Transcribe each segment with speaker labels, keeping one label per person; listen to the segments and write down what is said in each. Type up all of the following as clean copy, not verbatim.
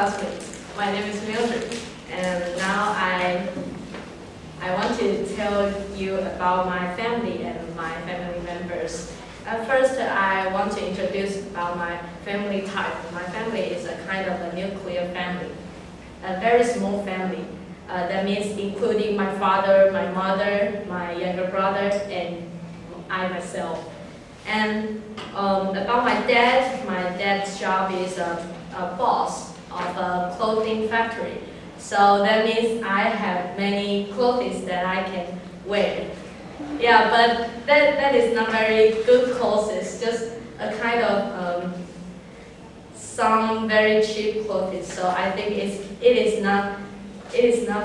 Speaker 1: classmates. My name is Mildred, and now I want to tell you about my family and my family members. First, I want to introduce about my family type. My family is a kind of a nuclear family, a very small family. That means including my father, my mother, my younger brother, and I myself. And about my dad's job is a boss of a clothing factory. So that means I have many clothes that I can wear. Yeah, but that is not very good clothes. It's just a kind of some very cheap clothes. So I think it is not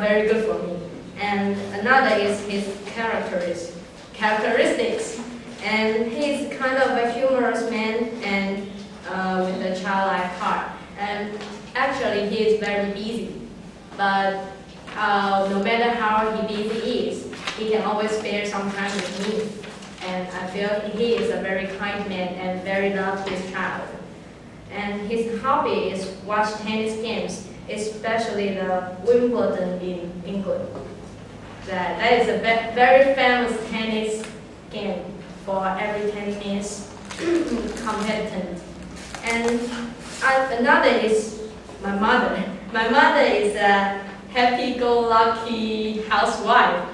Speaker 1: very good for me. And another is his characteristics. And he's kind of a humorous man and with a childlike heart. And actually, he is very busy. But no matter how busy is, he can always spare some time with me. And I feel he is a very kind man and very loves his child. And his hobby is watch tennis games, especially the Wimbledon in England. That is a very famous tennis game for every 10 minutes competition. And another is my mother. My mother is a happy-go-lucky housewife.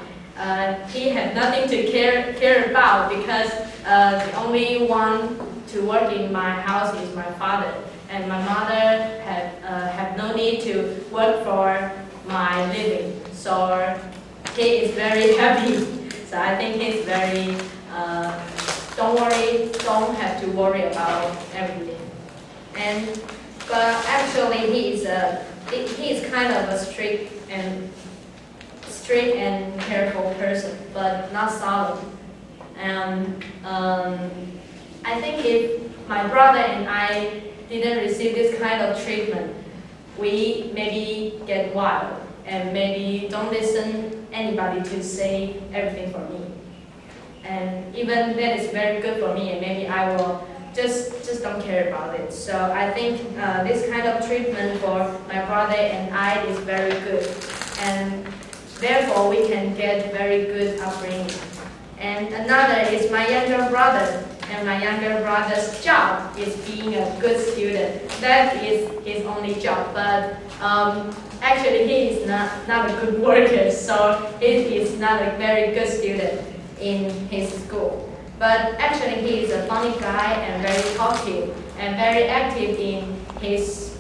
Speaker 1: He had nothing to care about because the only one to work in my house is my father. And my mother have no need to work for my living. So he is very happy. So I think he's very, don't have to worry about everything. But actually he is kind of a strict and careful person, but not solid. And I think if my brother and I didn't receive this kind of treatment, we maybe get wild and maybe don't listen anybody to say everything for me. And even that is very good for me, and maybe I will just don't care about it. So I think this kind of treatment for my brother and I is very good, and therefore we can get very good upbringing. And another is my younger brother, and my younger brother's job is being a good student. That is his only job, but actually he is not a good worker, so he is not a very good student in his school. But actually he is a funny guy and very talkative and very active in his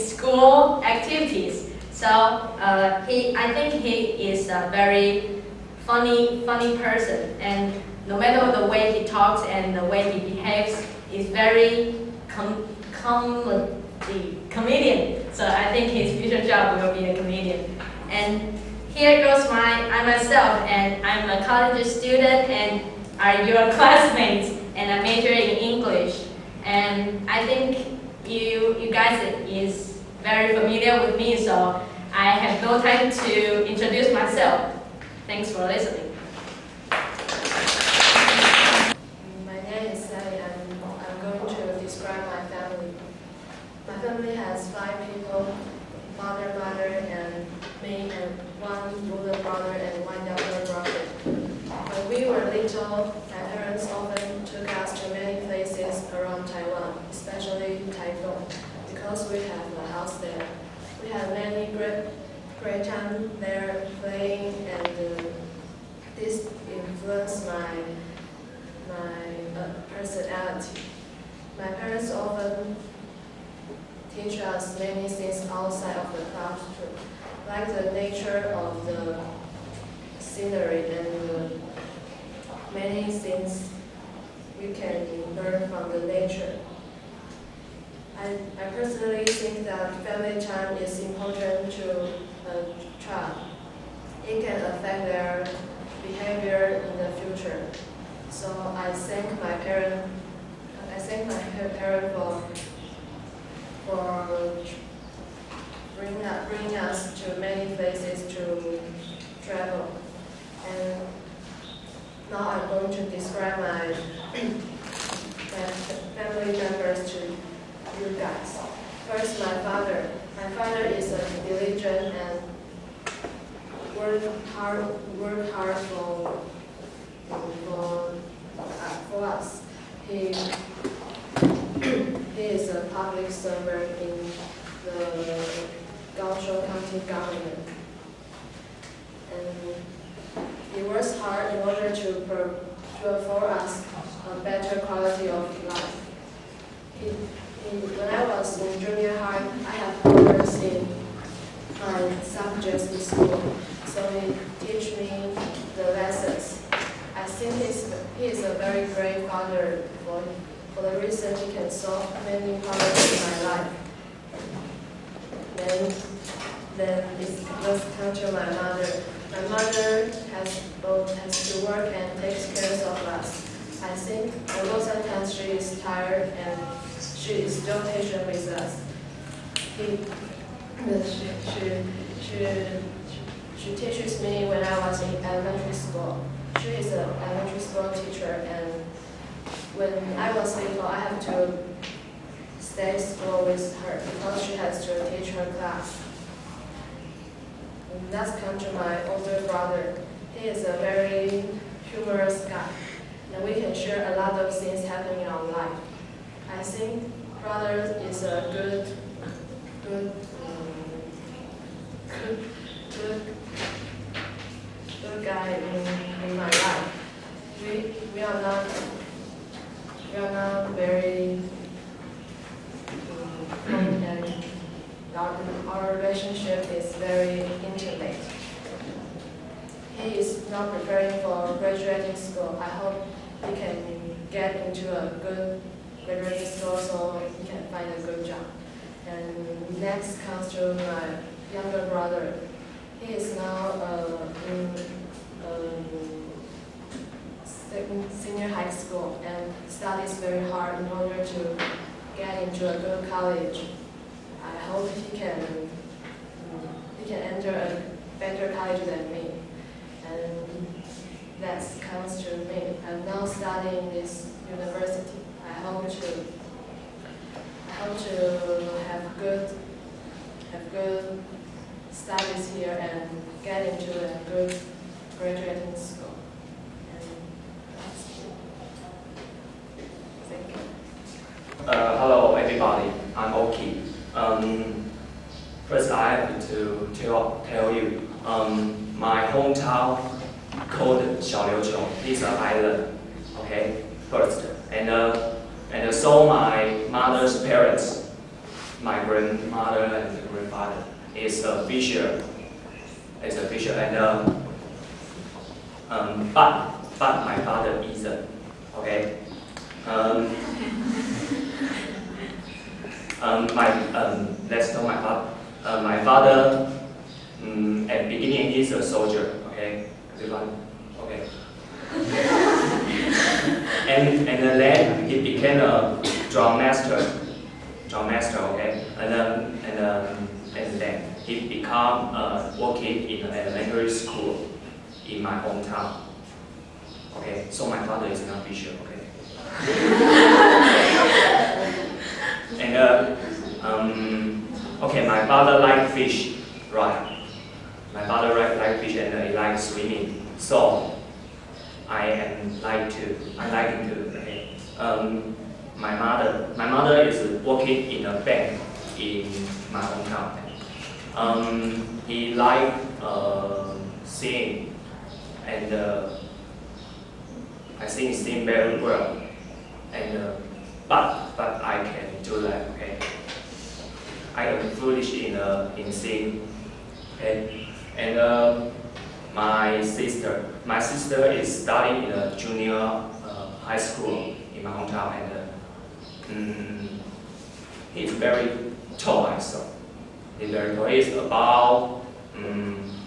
Speaker 1: school activities. So I think he is a very funny person, and no matter the way he talks and the way he behaves, is very comedian. So I think his future job will be a comedian. And here goes I myself, and I'm a college student, and are your classmates, and I major in English. And I think you guys is very familiar with me, so I have no time to introduce myself. Thanks for listening.
Speaker 2: My name is Sally, and I'm going to describe my family. My family has 5 people: father, mother, and me, and one older brother and one younger brother. When we were little, my parents often took us to many places around Taiwan, especially Taichung, because we have a house there. We had many great time there playing, and this influenced my personality. My parents often teach us many things outside of the classroom, like the nature of the scenery and many things we can learn from the nature. I personally think that family time is important to a child. It can affect their behavior in the future. So I thank my parent for bringing us to many places to travel. And now I'm going to describe my family members to you guys. First, my father. My father is a diligent and work hard for us. He is a public servant in the Gaoshou County government, and he works hard in order to afford us a better quality of life. When I was in junior high, I have honors in my subjects in school, so he teach me the lessons. I think he is a very great father for the reason he can solve many problems in my life. Then let's come to my mother. My mother has to work and takes care of us. I think although sometimes she is tired and she is still patient with us. She teaches me when I was in elementary school. She is an elementary school teacher, and when I was little, I have to stay at school with her because she has to teach her class. And let's come to my older brother. He is a very humorous guy, and we can share a lot of things happening in our life. I think brother is a good guy in my life. We are not very and our relationship is very intimate. He is now preparing for graduating school. I hope he can get into a good graduating school so he can find a good job. And next comes to my younger brother. He is now in senior high school and studies very hard in order to get into a good college. I hope he can enter a better college than me. And that comes to me. I'm now studying this university. I hope to have good studies here and get into a good graduating school. And that's it. Thank you.
Speaker 3: Hello everybody, I'm Oki. First I have to tell you, my hometown called Xiaoliuqiu is an island, okay, first. And so my mother's parents, my grandmother and grandfather, is a fisher, and but my father isn't, okay. Let's tell my father. My father, at the beginning, he's a soldier. Okay, everyone. Okay. and then he became a drum master. Okay, and then he became working in an elementary school in my hometown. Okay, so my father is not fisher. Okay. Okay, my father likes fish, right? My father likes fish and he likes swimming. So I like him too. Okay. My mother is working in a bank in my hometown. He likes singing, and I think he sings very well. And but I can do that. Okay. I am foolish in singing. Okay. And my sister is studying in a junior high school in my hometown, and he's very tall. I saw. He's very tall. He's about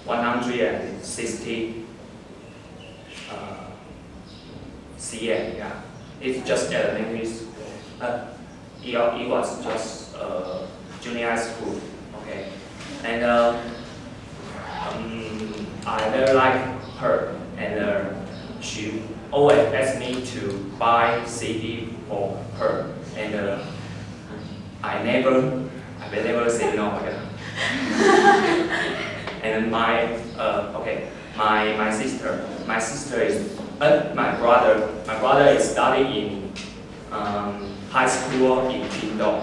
Speaker 3: 160 cm. Yeah. It's just elementary school. It was just junior high school. Okay. And I very like her, and she always asks me to buy CD for her, and I I will never say no. And my sister is my brother is studying in high school in Pindo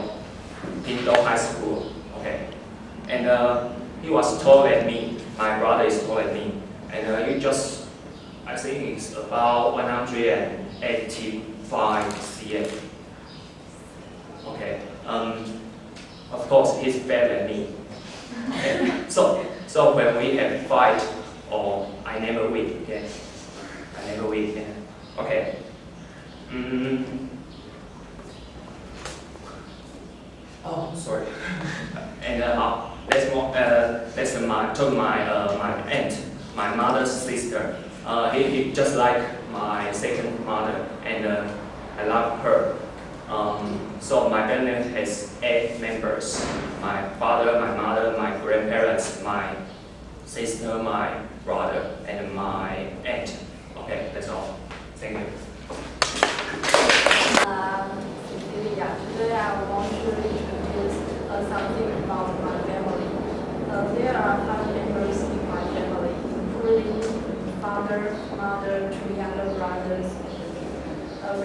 Speaker 3: High School. Okay, and he was taller than me. My brother is taller than me, and I think it's about 185 cm. Okay. Of course, he's better than me. Okay. So when we have fight, or I never win. Okay. I never win. Yeah. Okay. Oh, sorry. And that's my aunt, my mother's sister. He just like my second mother, and I love her. So my family has 8 members: my father, my mother, my grandparents, my sister, my brother, and my aunt. Okay, that's all. Thank you.
Speaker 2: Cecilia, today I want to introduce something about my family. There are 5 members in my family, including father, mother, 2 younger brothers, and me.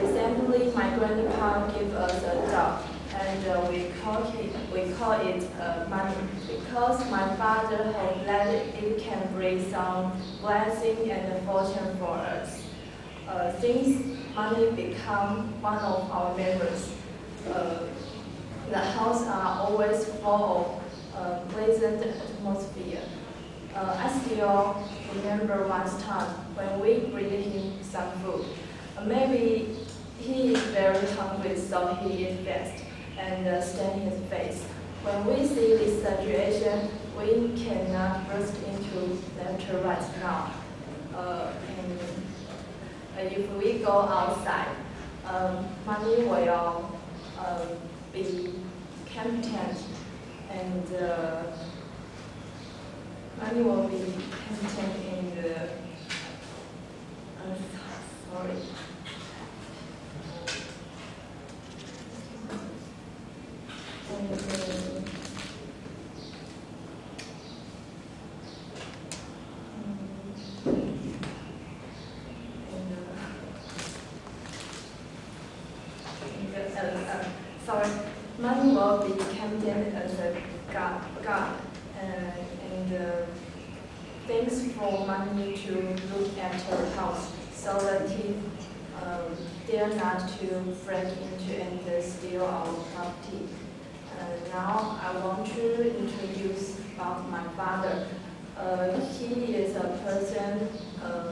Speaker 2: Recently, my grandpa gave us a dog, and we call it money, because my father hoped that it can bring some blessing and fortune for us. Since money become one of our members, the house are always full of pleasant atmosphere. I still remember one time when we bring him some food. Maybe he is very hungry, so he eats fast and stain his face. When we see this situation, we cannot burst into laughter right now. And if we go outside, money will be content, and money will be content in the sorry. Sorry, money will be content as a God, and thanks for money to look after the house, so that he dare not to break into and steal our property. Now I want to introduce about my father. He is a person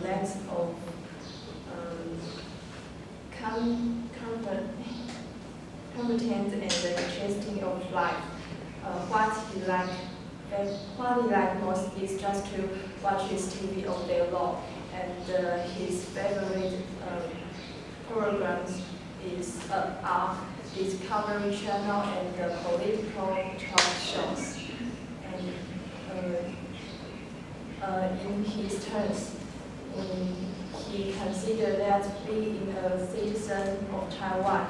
Speaker 2: less of competent and interesting of life. What he likes most is just to watch his TV all day long, and his favorite programs are Discovery Channel and the political talk shows. And in his turns, he considered that being a citizen of Taiwan,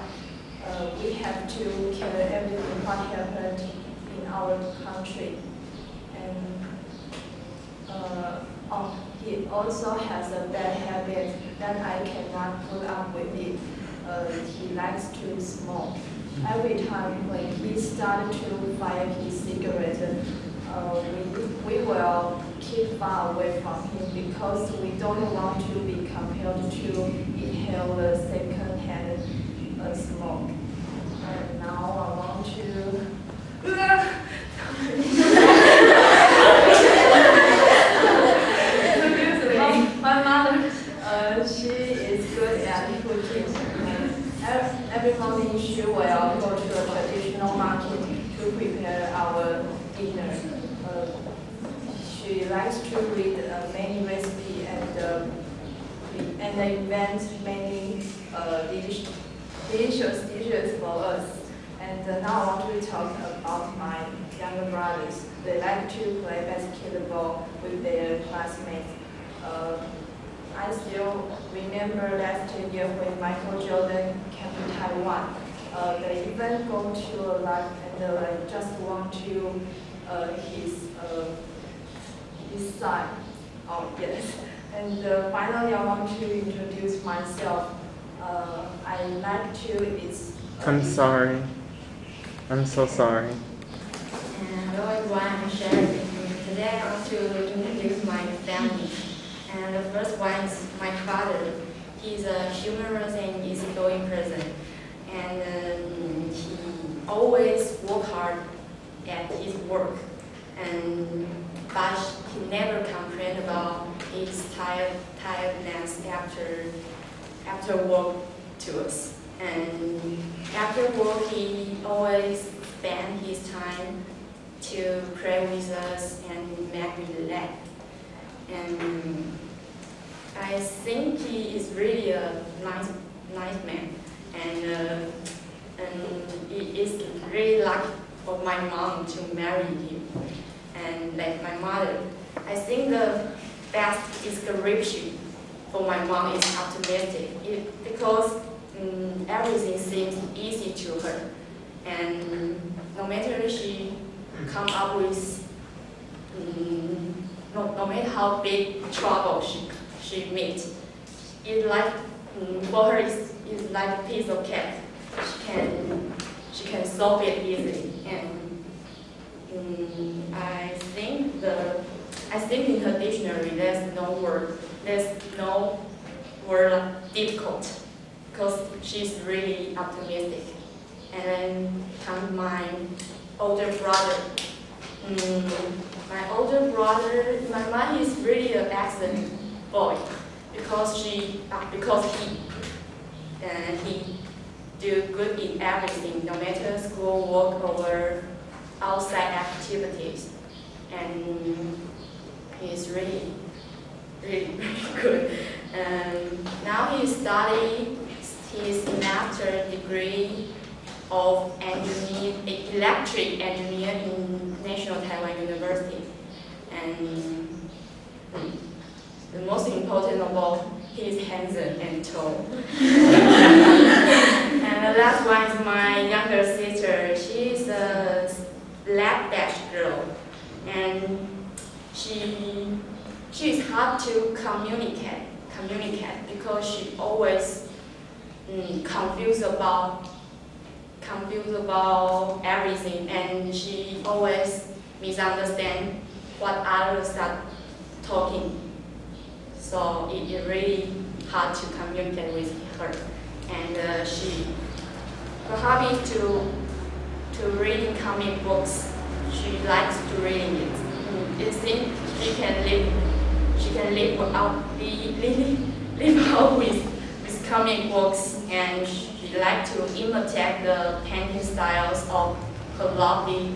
Speaker 2: we have to care everything what happened in our country. And he also has a bad habit that I cannot put up with it. He likes to smoke. Every time when he started to fire his cigarette, we will keep far away from him, because we don't want to be compelled to inhale the second-hand smoke. And now I want to my mother, she is good at cooking. Every morning she will go to a traditional market to prepare our dinner. She likes to read many recipes and invent many delicious dishes for us. And now I want to talk about my younger brothers. They like to play basketball with their classmates. I still remember last year when Michael Jordan came to Taiwan. They even go to a live and I just want to his side. Oh yes. And finally, I want to introduce myself. I like to is.
Speaker 4: I'm sorry. I'm so sorry.
Speaker 5: Hello everyone, I'm Sherry. Today I want to introduce my family. And the first one is my father. He's a humorous and easygoing person. And he always works hard at his work. But he never complained about his tiredness after work to us. And after work, he always spent his time to pray with us and make me relax. And I think he is really a nice man. And it is really lucky for my mom to marry him. And like my mother, I think the best description for my mom is optimistic because everything seems easy to her. And no matter she come up with, no matter how big trouble she meets, it like for her it's like a piece of cake. She can solve it easily. And I think in her dictionary there's no word like difficult because she's really optimistic. And then comes my older brother. My mom is really an excellent boy because he do good in everything, no matter school work or outside activities, and he's really good. Now he studies his master's degree of electric engineer in National Chiayi University, and the most important of all, he is handsome and tall. And the last one is my younger sister. She is a lab dash girl, and she is hard to communicate because she always confused about everything, and she always misunderstand what others are talking. So it's really hard to communicate with her. And her hobby is to reading comic books. She likes to reading it. It seems she can live out with comic books, and she likes to imitate the painting styles of her lovely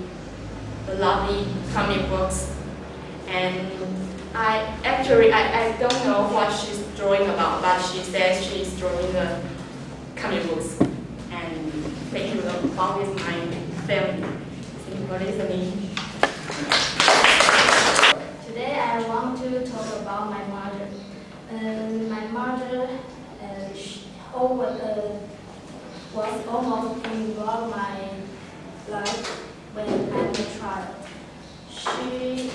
Speaker 5: comic books. And I don't know what she's drawing about, but she says she's drawing the comic books. And thank you for with my family. Thank you for listening.
Speaker 1: Today I want to talk about my mother. My mother was almost involved my life when I'm a child. She is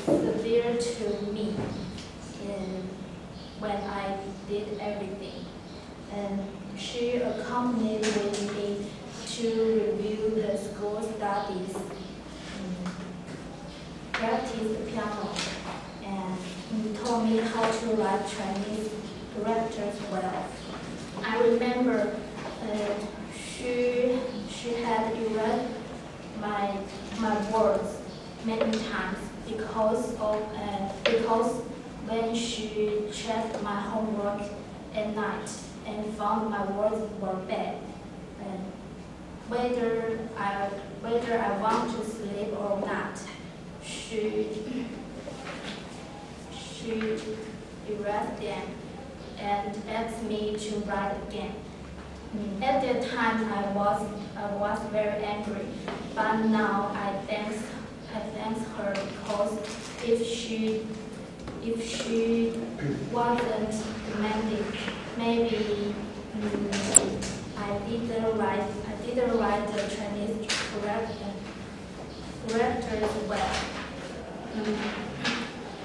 Speaker 1: severe to me when I did everything. And she accompanied with me to review the school studies, practice the piano, and taught me how to write Chinese characters well. I remember she had erased my words many times because when she checked my homework at night and found my words were bad, and whether I want to sleep or not, she erased them and asked me to write again. At that time, I was very angry, but now I thank her because if she wasn't demanding, maybe I didn't write the Chinese
Speaker 6: characters well.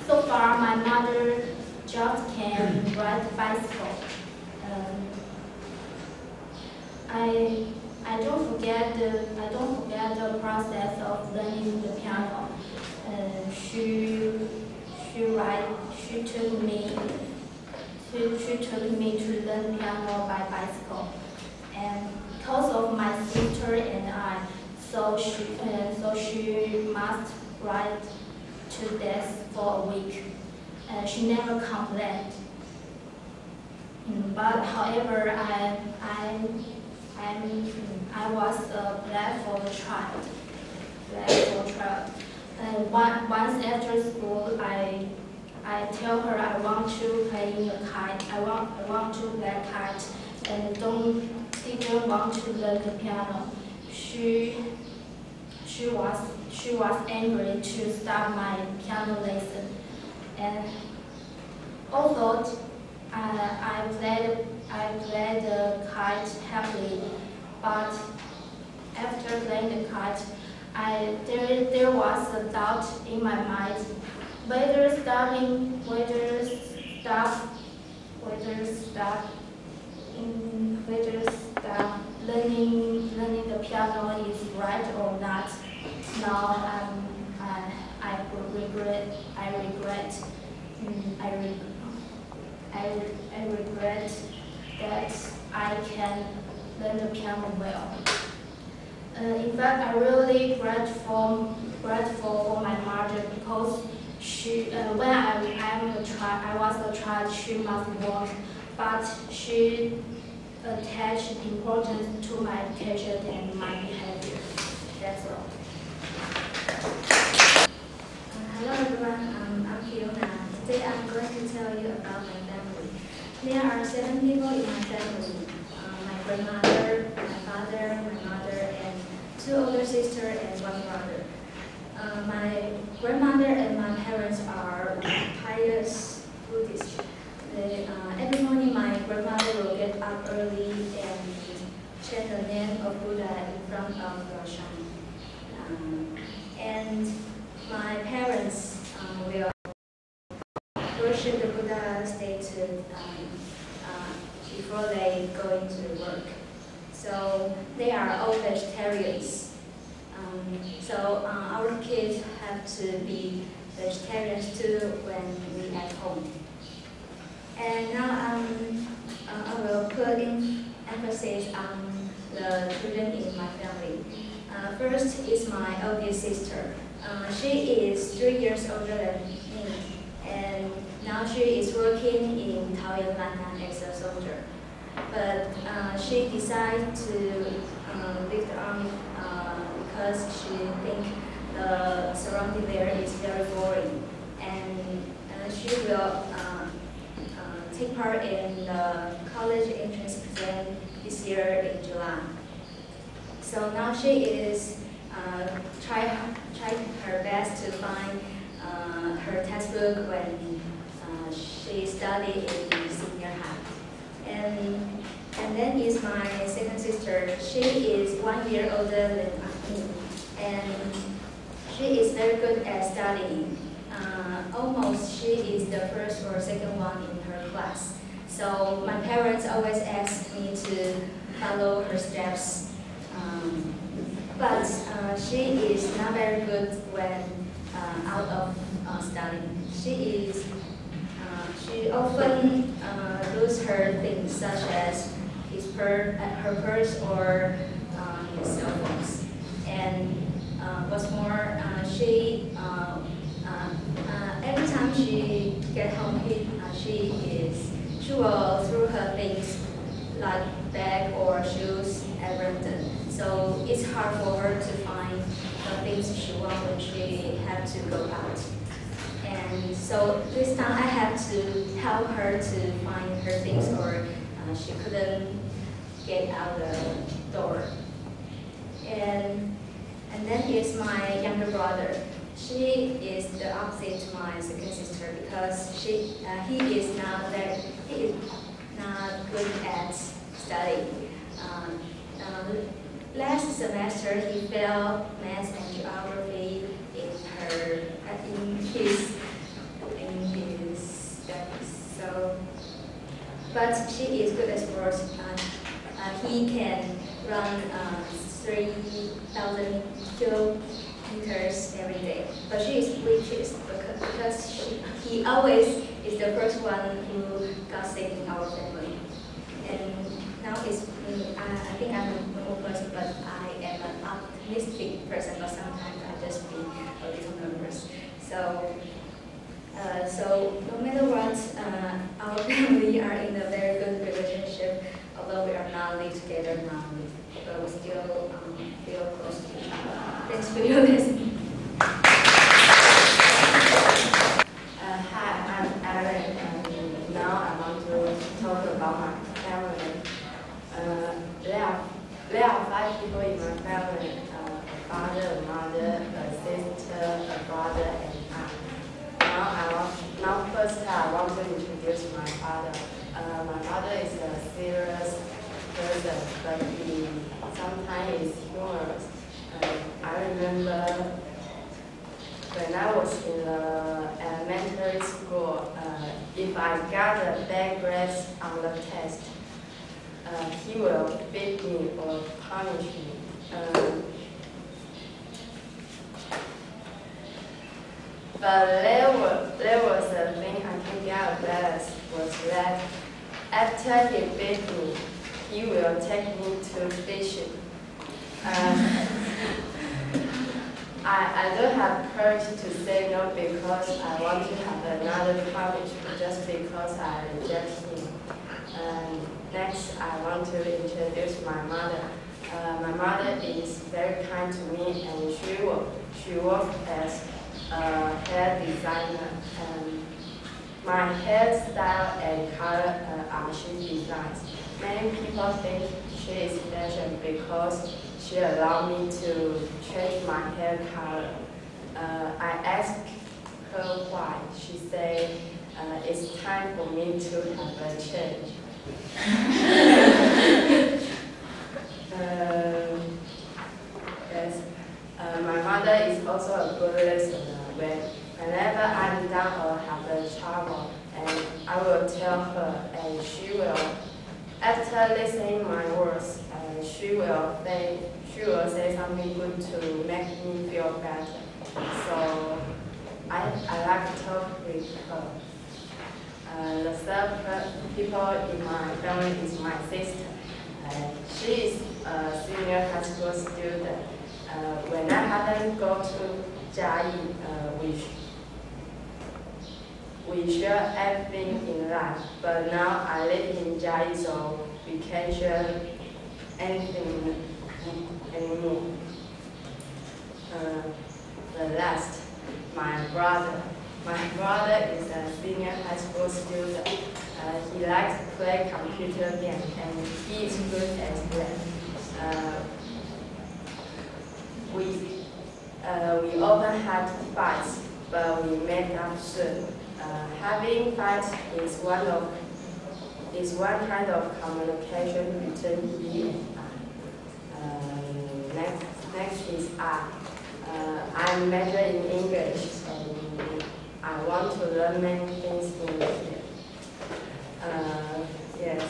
Speaker 6: So far, my mother just can ride bicycle. I don't forget the process of learning the piano. She took me to learn piano by bicycle, and because of my sister and I, so she must ride to death for a week. She never complained. But however, I was glad for the child. Once after school, I tell her I want to play in a kite. I want to play kite, and didn't want to learn the piano. She was angry to stop my piano lesson, and although I played the kite happily, but after playing the kite, there was a doubt in my mind whether stop learning the piano is right or not. Now I regret that I can learn the piano well. In fact, I'm really grateful for my mother because when I was a child, she must work, but she attached importance to my education and my behavior. That's all.
Speaker 5: Hello everyone, I'm Fiona. Today I'm going to tell you about my family. There are 7 people in my family. My grandmother, my father, my mother, and 2 older sisters and 1 brother. My grandmother and my parents are pious Buddhists. Every morning my grandmother will get up early and chant the name of Buddha in front of the shrine. And my parents will worship the Buddha statue before they go into work. So they are all vegetarians. So our kids have to be vegetarians too when we at home. And now I will put in emphasis on the children in my family. First is my oldest sister. She is 3 years older than me, and now she is working in Taoyuan Lannan as a soldier. But she decided to leave the army because she thinks the surrounding there is very boring, and she will take part in the college entrance exam this year in July. So now she is trying her best to find her textbook when she studied in senior high. And then is my second sister. She is 1 year older than me, and she is very good at studying. Almost she is the first or second one in her class. So my parents always ask me to follow her steps. But she is not very good when out of studying. She often lose her things such as her purse or his cell phones. And what's more, every time she get home, she will throw her things like bag or shoes at random. So it's hard for her to find the things she wants when she have to go out. And so this time I have to help her to find her things, or she couldn't get out the door. And then is my younger brother. She is the opposite to my second sister because he is not good at studying. last semester he failed math and geography in his studies. So, but she is good at sports. He can run 3,000 kilometers every day. But she is weakest because he always is the first one who got sick in our family. And now it's me. I think I'm a normal person, but I am an optimistic person. But sometimes I just be a little nervous. So no matter what, our family are in a very good relationship. Although we are not live together now, but we still feel close to each other. Thanks for your listening.
Speaker 7: Hi, I'm Aaron, and now I want to talk about my family. There are 5 people in my family: a father, a mother, a sister, a brother, and aunt. Now first I want to introduce my father. My father is a serious person, but he sometimes is humorous. I remember when I was in the elementary school, if I got a bad grade on the test, he will beat me or punish me. But there was a thing I can get embarrassed was that after he beat me, he will take me to fishing. I don't have courage to say no because I want to have another punishment just because I reject him. Next, I want to introduce my mother. My mother is very kind to me, and she works as a hair designer. My hairstyle and color are she designs. Many people think she is special because she allowed me to change my hair color. I asked her why. She said it's time for me to have a change. Yes, my mother is also a good listener. Whenever I'm down or have a trouble, and I will tell her, and she will, after listening my words, she will say something good to make me feel better. So I like to talk with her. The third people in my family is my sister. She is a senior high school student. When I hadn't go to Chiayi, we share everything in life. But now I live in Chiayi, so we can't share anything anymore. The last, my brother. My brother is a senior high school student. He likes to play computer games, and he is good at that. We often had fights, but we made up soon. Having fights is one kind of communication between he and I. Next is I. I'm majoring in English, and I want to learn many things in here. Yes.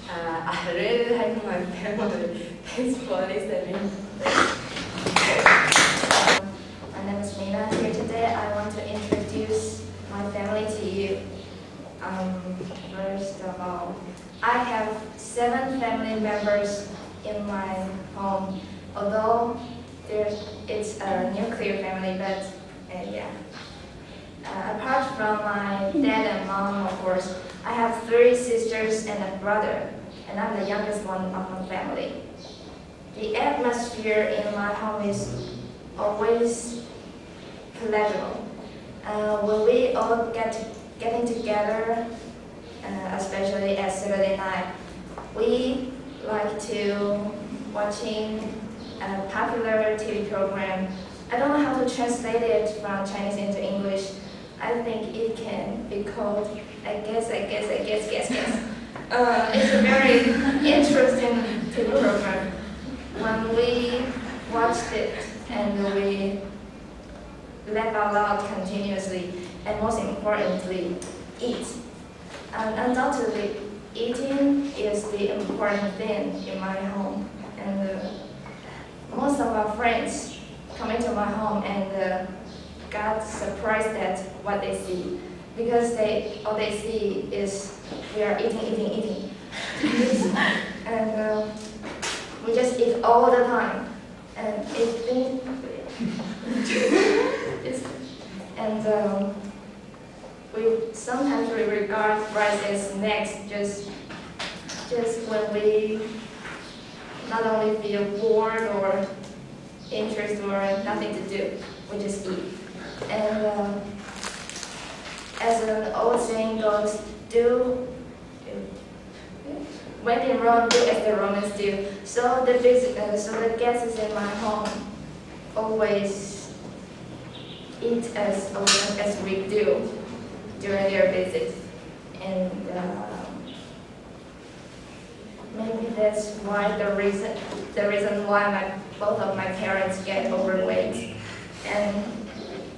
Speaker 7: I really like my family. Thanks for listening.
Speaker 5: My name is Mina. Here today I want to introduce my family to you. First of all, I have 7 family members in my home, although it's a nuclear family, but yeah. Apart from my dad and mom, of course, I have 3 sisters and a brother, and I'm the youngest one of my family. The atmosphere in my home is always collegial. When we all getting together, especially at Saturday night, we like to watching a popular TV program. I don't know how to translate it from Chinese into English. I think it can be called, I guess. It's a very interesting TV program. When we watched it and we laugh out loud continuously, and most importantly, eat. And undoubtedly, eating is the important thing in my home. And most of our friends come into my home and got surprised at what they see, because all they see is we are eating. And we just eat all the time. And sometimes we regard rice as snacks just when we not only feel bored or interest or nothing to do, we just eat. And as an old saying goes, when in Rome, do as the Romans do. So the guests in my home always eat as we do during their visits, and maybe that's why the reason why both of my parents get overweight. And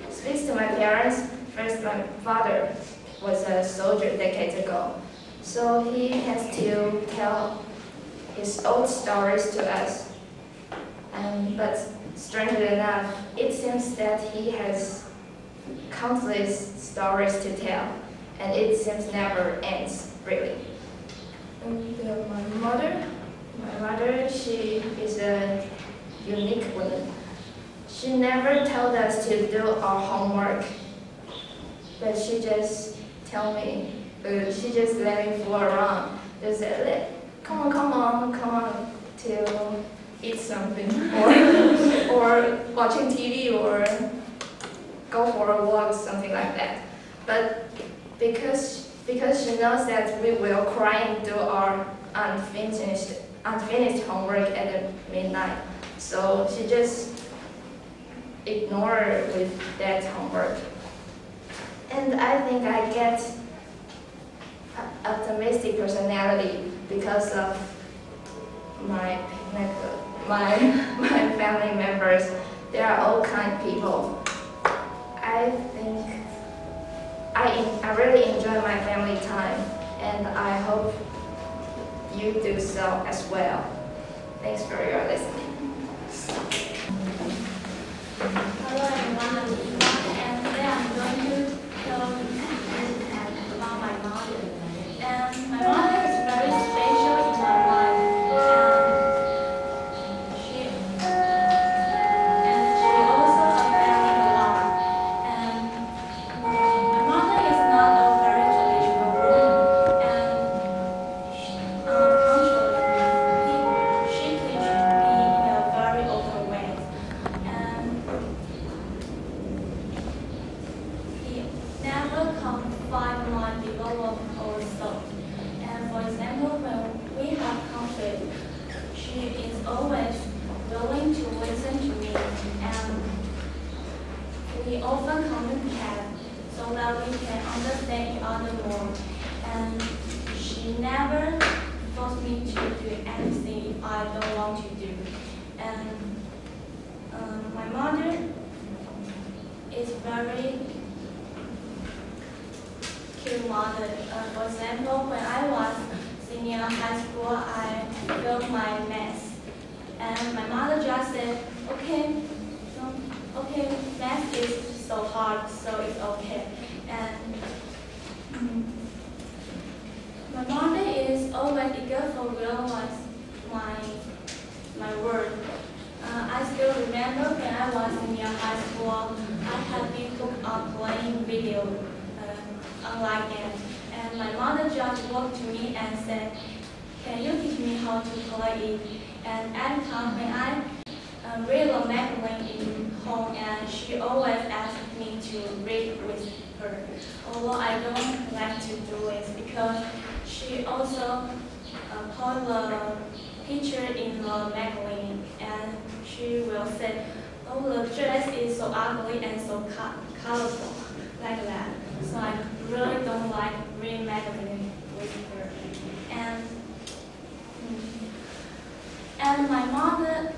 Speaker 5: speaks to my parents. First, my father was a soldier decades ago, so he has to tell his old stories to us. But strangely enough, it seems that he has countless stories to tell, and it seems never ends, really. And my mother, she is a unique woman. She never told us to do our homework, but she just tell me, she just let me fool around. Just said, come on, to eat something, or watching TV, or go for a walk, something like that. But because she knows that we will cry and do our unfinished homework at the midnight, so she just ignored with that homework. And I think I get optimistic personality because of my family members. They are all kind people. I think I really enjoy my family time, and I hope you do so as well. Thanks for your listening.
Speaker 6: Hello everyone, I'm Eva, and today I'm going to tell you about my mother. And my mother is very special in my life, and she also affects a lot. And my mother is not a very traditional woman, and contrary, she teaches me in a very open way. And he never confine my development or thought. And for example, when we have conflict, she is always willing to listen to me, and we often communicate so that we can understand each other more. And she never forced me to do anything if I don't want to do. And my mother is very cute mother. For example, when I was senior high school, I failed my math, and my mother just said, "Okay, math is so hard, so it's okay." And my mother is always eager for realize my word. I still remember when I was in high school, I had been hooked up playing video online games, and my mother just walked to me and said, "Can you teach me how to play it?" And at the time when I read a magazine in home, and she always asked me to read with her, although I don't like to do it because she also put the picture in the magazine, and she will say, "Oh, the dress is so ugly and so colorful," like that. So I really don't like reading magazine. with her. And my mother,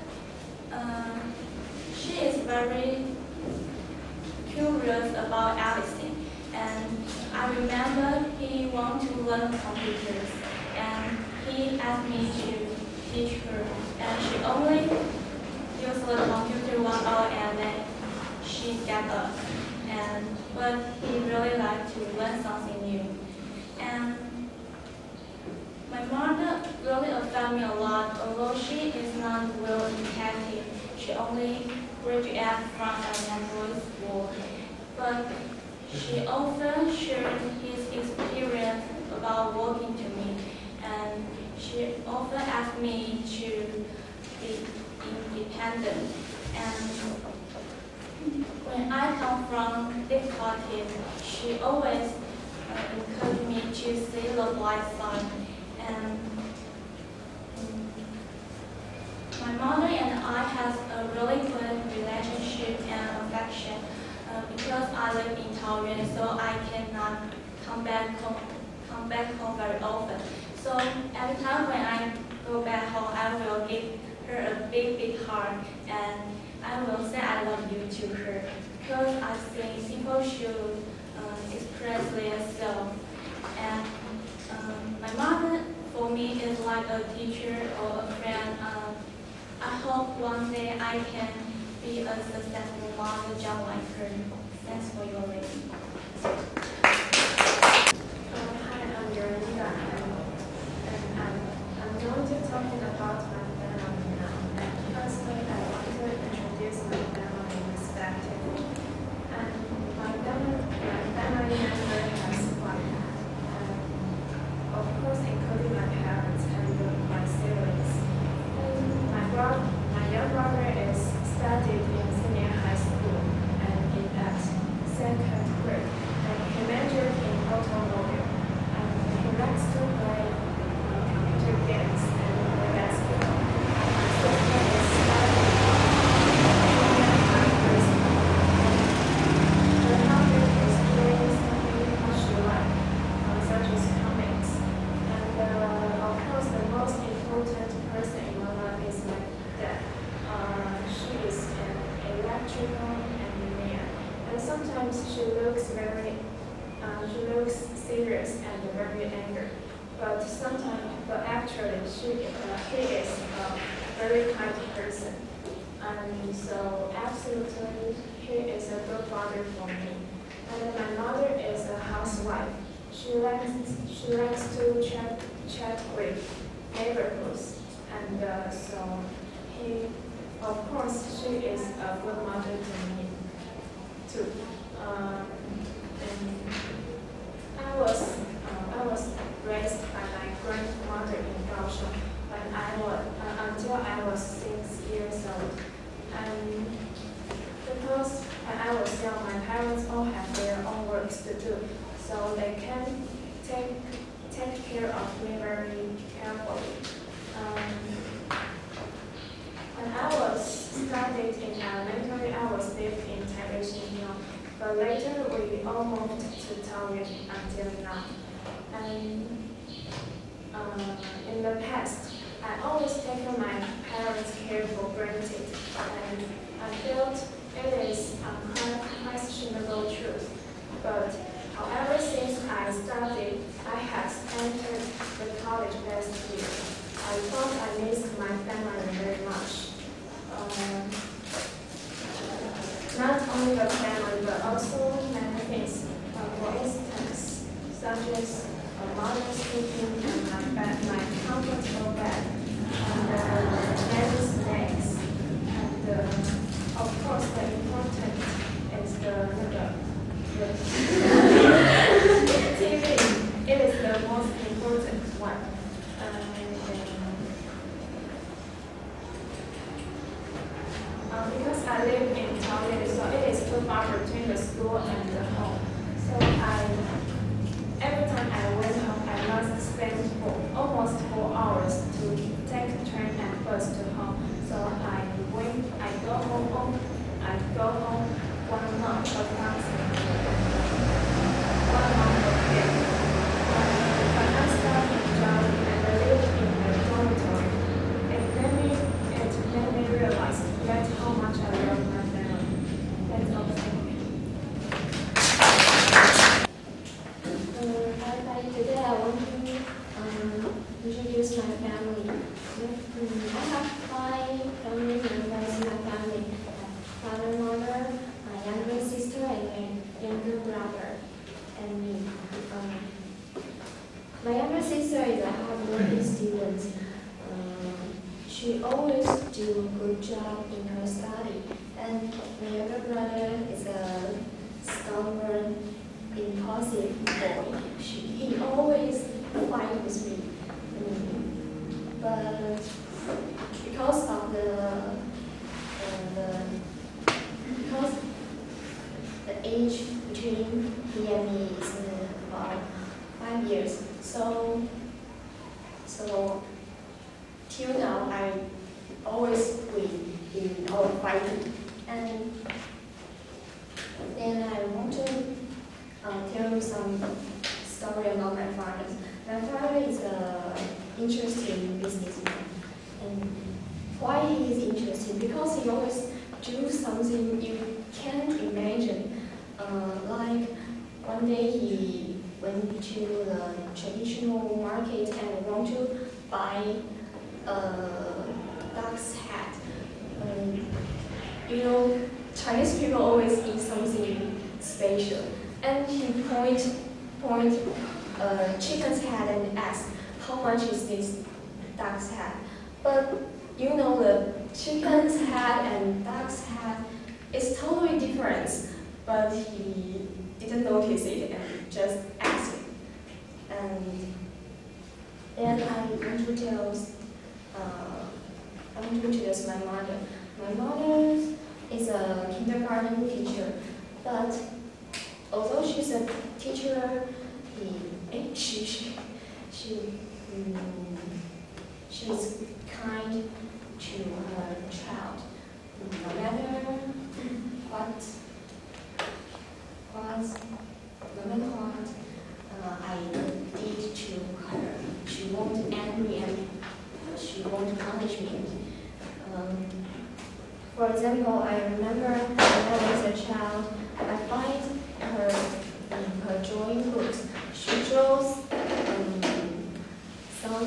Speaker 6: she is very curious about everything. And I remember he want to learn computers, and he asked me to teach her. And she only used the computer 1 hour, and then she gave up. But he really liked to learn something new. And my mother really affected me a lot. Although she is not well educated, she only graduated from elementary school. But she often shared his experience about working to me, and she often asked me to be independent. And when I come from difficulties, she always encouraged me to see the bright side. And my mother and I have a really good relationship and affection. Because I live in Taoyuan, so I cannot come back home very often. So every time when I go back home, I will give her a big hug, and I will say I love you to her. Because I think people should express themselves. And my mother, for me, is like a teacher or a friend. I hope one day I can be a successful mother just like her. Thanks for your listening.
Speaker 8: Hi, I'm Yorinda, and I'm going to talking about my family now. And firstly, I want to introduce my family respectively. And my family member has one, of course, including my parents and my siblings. And my young brother is studied in senior high school and in at second grade, and he majored in automobile, and he likes to play computer games and play basketball. My sister is studying in high school. Her hobby is doing something much she likes, such as comics. And of course, the most important person in my life is my dad. She is an electrical engineer, and sometimes she looks serious and very angry. But actually, he is a very kind person, and so absolutely, he is a good father for me. And then my mother is a housewife. She likes to chat with neighborhoods, and so of course, she is a good mother to me too. And I was raised by my grandmother in Kaohsiung until I was 6 years old. And because when I was young, my parents all have their own works to do, so they can take care of me very carefully. When I was studied in elementary, I was lived in Taipei, but later we all moved to Taoyuan until now. And in the past, I always taken my parents' care for granted, and I felt it is unquestionable truth. But however, since I studied, I have entered the college last year. I thought I missed my family very much. Not only the family, but also many things. For instance, such as a mother's cooking and my comfortable bed, and many snacks. And of course, the important is the TV. It is the most important one. Because I live in Taoyuan, so it is too far between the school and the home. So every time I went home, I must spend almost 4 hours to take a train and bus to home. So I go home 1 month of months. sister is a hardworking student. She always do a good job in her study. And my younger brother is a stubborn, impulsive boy. He always fight with me. But because of because the age between he and me is about 5 years, so till now I always win in our fighting. And then I want to tell you some story about my father. My father is an interesting businessman. And why he is interesting? Because he always do something you can't imagine. Like one day he went to the traditional market and want to buy a duck's head. You know, Chinese people always eat something special. And he point chicken's head and asked, how much is this duck's head? But you know, the chicken's head and duck's head is totally different. But he didn't notice it and just asked it. And then I want to tell my mother. My mother is a kindergarten teacher, but although she's a teacher, she's kind to her child. No matter what I did to her, she won't angry and she won't punish me. For example, I remember when I was a child, I find her in her drawing books. She draws some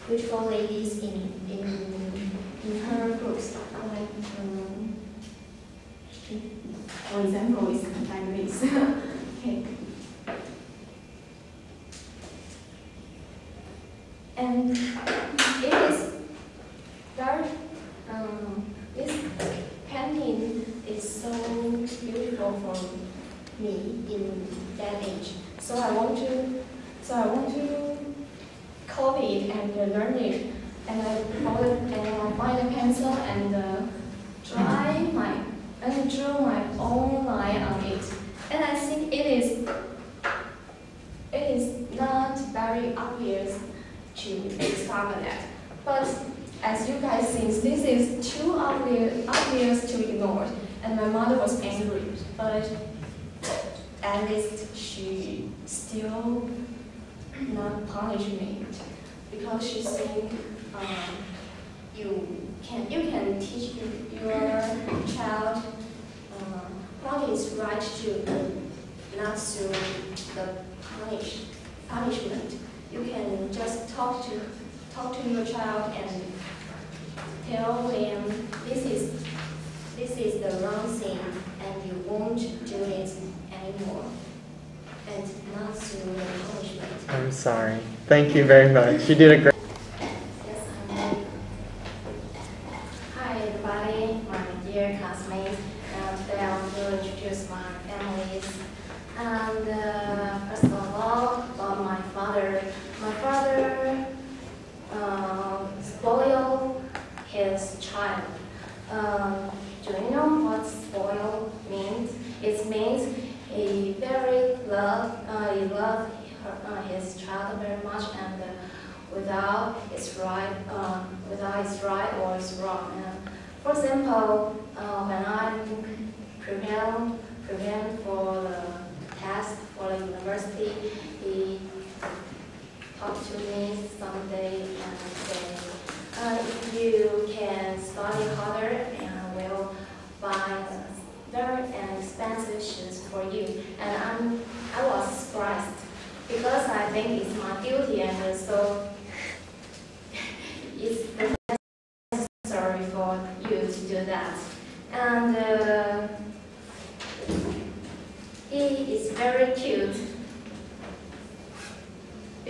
Speaker 8: beautiful ladies in her books. Like, for example, is like this. Okay. And it is very, this painting is so beautiful for me in that age. So I want to copy it and learn it. And I find a pencil and draw my own line on it. And I think it is not very obvious to discover that. But as you guys think, this is too obvious to ignore. And my mother was angry, but at least she still not punish me because she think you can teach your child what is right to not through the punishment. You can just talk to your child and tell them this is the wrong thing and you won't do it anymore. And not through the punishment.
Speaker 4: I'm sorry. Thank you very much. You did a great.
Speaker 5: Yes, I'm ready. Hi everybody, my dear classmates. Today I want to introduce my families. And first of all, about my father. My father spoiled his child. Do you know what spoil means? It means he loved his child very much, and without his right or his wrong. For example, when I'm preparing for the test for the university, he talked to me someday and say, if you can study harder, and I will buy very expensive shoes for you. And I was surprised because I think it's my duty, and so it's necessary for you to do that. And he is very cute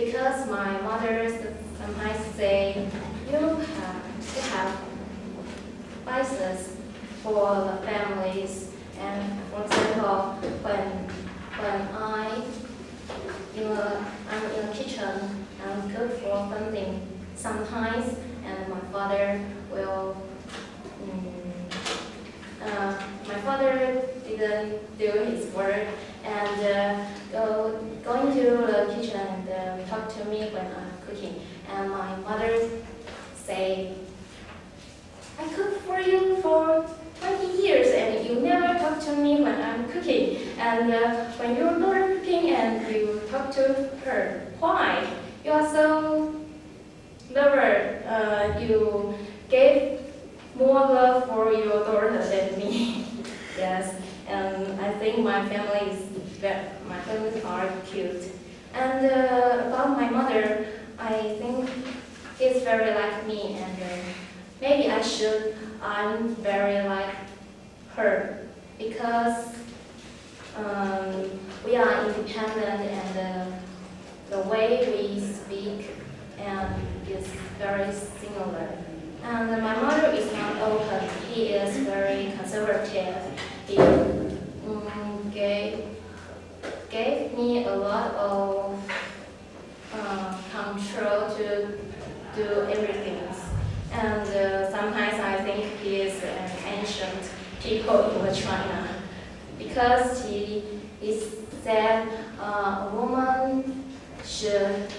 Speaker 5: because my mother sometimes say, you have to have vices for the families. And for example, when I'm in the kitchen and cook for something sometimes, and my father will. My father didn't do his work and going to the kitchen and talk to me when I'm cooking. And my mother say, I cook for you for 20 years and you never talk to me when I'm cooking. And when you're not cooking and you talk to her, why? You are so lover. You gave more love for your daughter than me. Yes, and I think my families are cute. And about my mother, I think it's very like me, and maybe I'm very like her, because we are independent, and the way we speak is very similar. And my mother is not open. He is very conservative. He gave me a lot of control to do everything. And sometimes I think he is an ancient people in China, because he said a woman shouldn't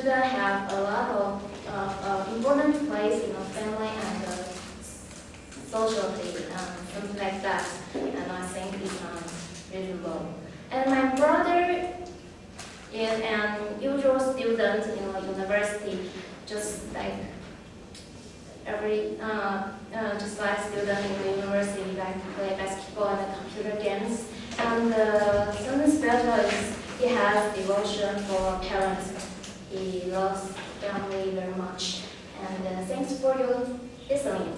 Speaker 5: have a lot of important place in a family and socially, something like that. And I think it's not reasonable. And my brother is an usual student in a university, just like student in the university, like play basketball and computer games. And something special is he has devotion for parents. He loves family very much. And thanks for your listening.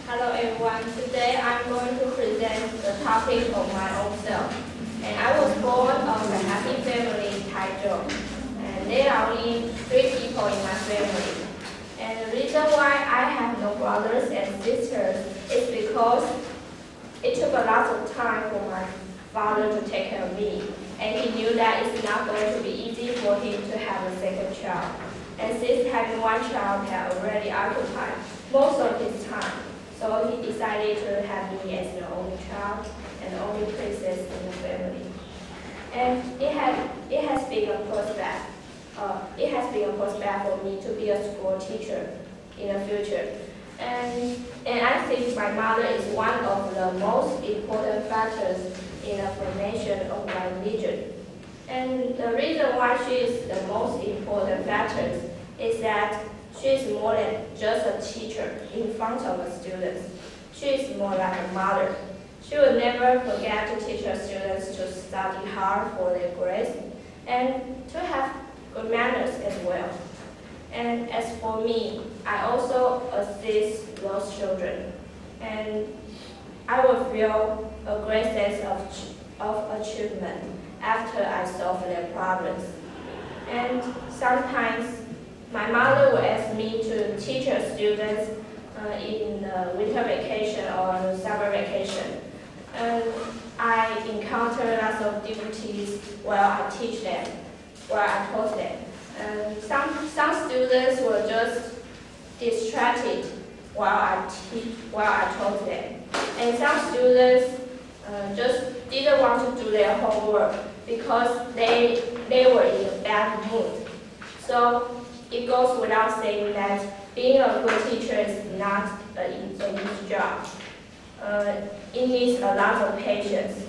Speaker 6: Hello everyone, today I'm going to present the topic of my own self. And I was born of a happy family in Taichung. And there are only 3 people in my family. And the reason why I have no brothers and sisters is because it took a lot of time for my father to take care of me. And he knew that it's not going to be easy for him to have a second child. And since having one child had already occupied most of his time, so he decided to have me as the only child and the only princess in the family. And it has been a prospect. It has been a prospect for me to be a school teacher in the future. And I think my mother is one of the most important factors in the formation of my religion. And the reason why she is the most important factor is that she is more than just a teacher in front of the students. She is more like a mother. She will never forget to teach her students to study hard for their grades and to have good manners as well. And as for me, I also assist those children. And I will feel a great sense of achievement after I solve their problems. And sometimes my mother will ask me to teach her students in winter vacation or summer vacation. And I encounter lots of difficulties while I teach them, while I taught them. And some students were just distracted while I taught them. And some students just didn't want to do their homework because they were in a bad mood. So it goes without saying that being a good teacher is not an easy job. It needs a lot of patience.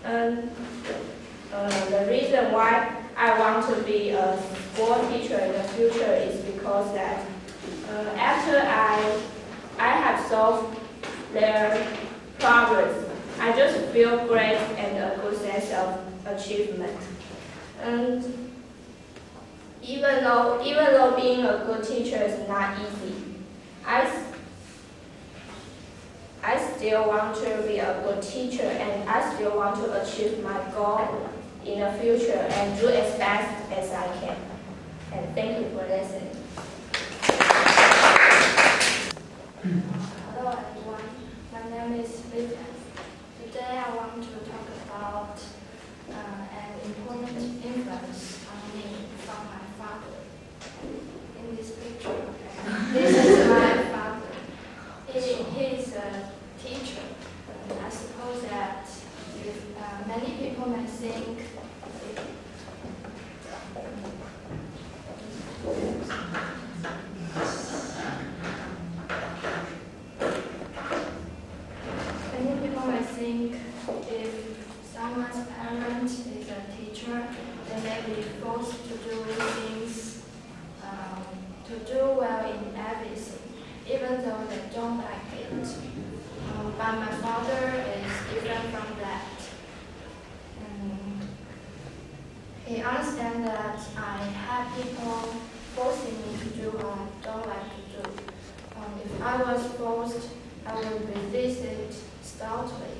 Speaker 6: And the reason why I want to be a school teacher in the future is because that after I have solved their problems, I just feel great and a good sense of achievement. And even though being a good teacher is not easy, I still want to be a good teacher, and I still want to achieve my goal in the future and do as best as I can. And thank you for listening. Hello everyone, my name is Vivian. Today I want to talk about an important influence on me from my father. In this picture, this is my father. He is a teacher. I suppose that if, many people may think if someone's parent is a teacher, they may be forced to do things, to do well in everything, even though they don't like it. But my father is different from that. He understands that I have people forcing me to do what I don't like to do. If I was forced, I would resist it stoutly.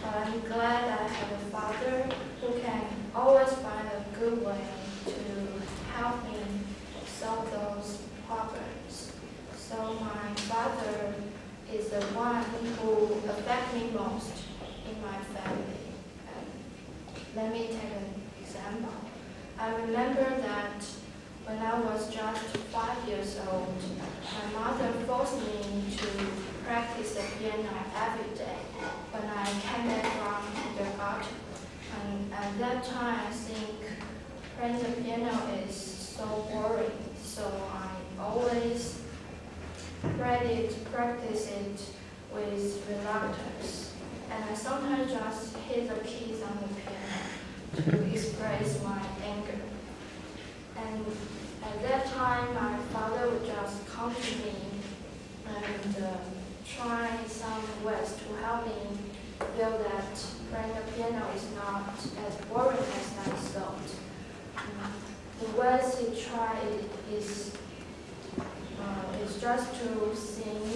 Speaker 6: But I'm glad I have a father who can always find a good way to help me solve those problems. So my father is the one who affects me most in my family. Let me take an example. I remember that when I was just 5 years old, my mother forced me to practice the piano every day when I came back from kindergarten. And at that time, I think playing the piano is so boring, so I always practice it with reluctance. And I sometimes just hit the keys on the piano to express my anger. And at that time, my father would just come to me and try some ways to help me feel that playing the piano is not as boring as I thought. The ways he tried is just to sing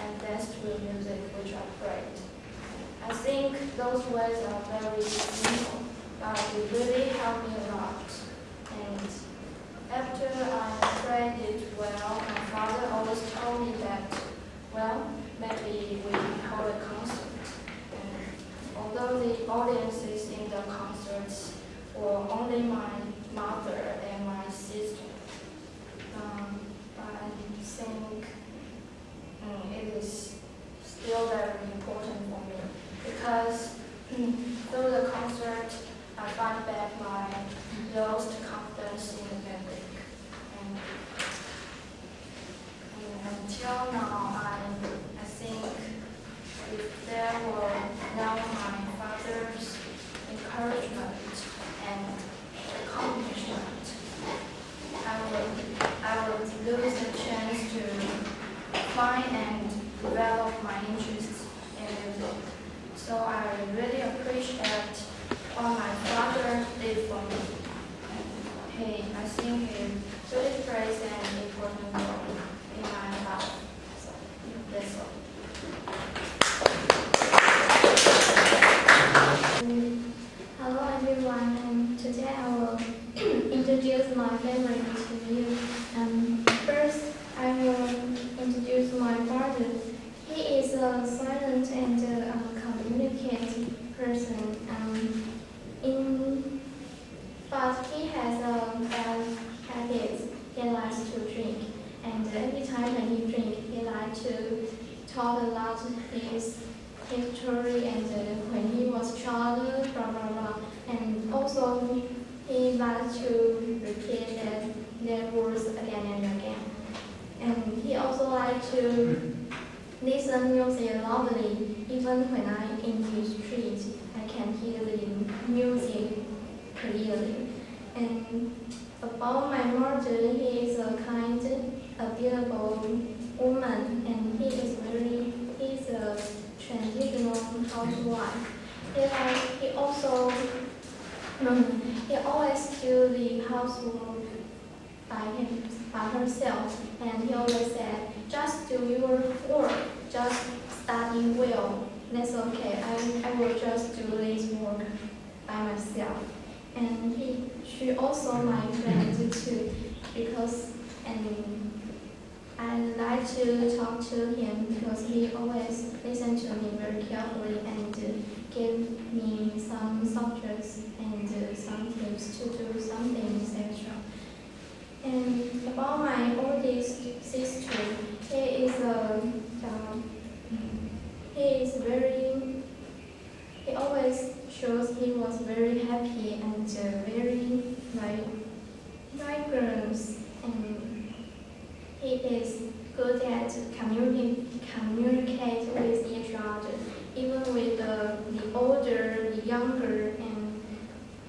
Speaker 6: and dance to the music which I played. I think those ways are very simple, but it really helped me a lot. And after I played it well, my father always told me that, well, maybe we hold a concert. And although the audiences in the concerts were only my mother and my sister, I think it is still very important for me because through the concert, I find back my lost confidence in the music. And until now, I think if there were not my father's encouragement and accomplishment, I would lose the chance to find and develop my interests in music. So I really appreciate what my father did for me. I think he really plays an important role in my life. So that's all.
Speaker 9: Hello everyone, and today I will introduce my family to you. First, I will introduce my father. He is a silent and communicative person. But he has a bad habit. He likes to drink, and every time when he drinks, he likes to talk about his history and when he was child, blah blah blah. And also, he likes to repeat their words again and again. And he also likes to listen music loudly. Even when I'm in the street, I can hear the music clearly. And about my mother, he is a kind, available woman, and he is a traditional housewife. He also he always do the housework by herself, and he always said, just do your work, just study well, that's okay. I will just do this work by myself. And she also my friend too, because I like to talk to him because he always listens to me very carefully and give me some subjects and some tips to do something, etc. And about my oldest sister, he always shows he was very happy and very vibrant, and he is good at communicate with each other, even with the older, the younger, and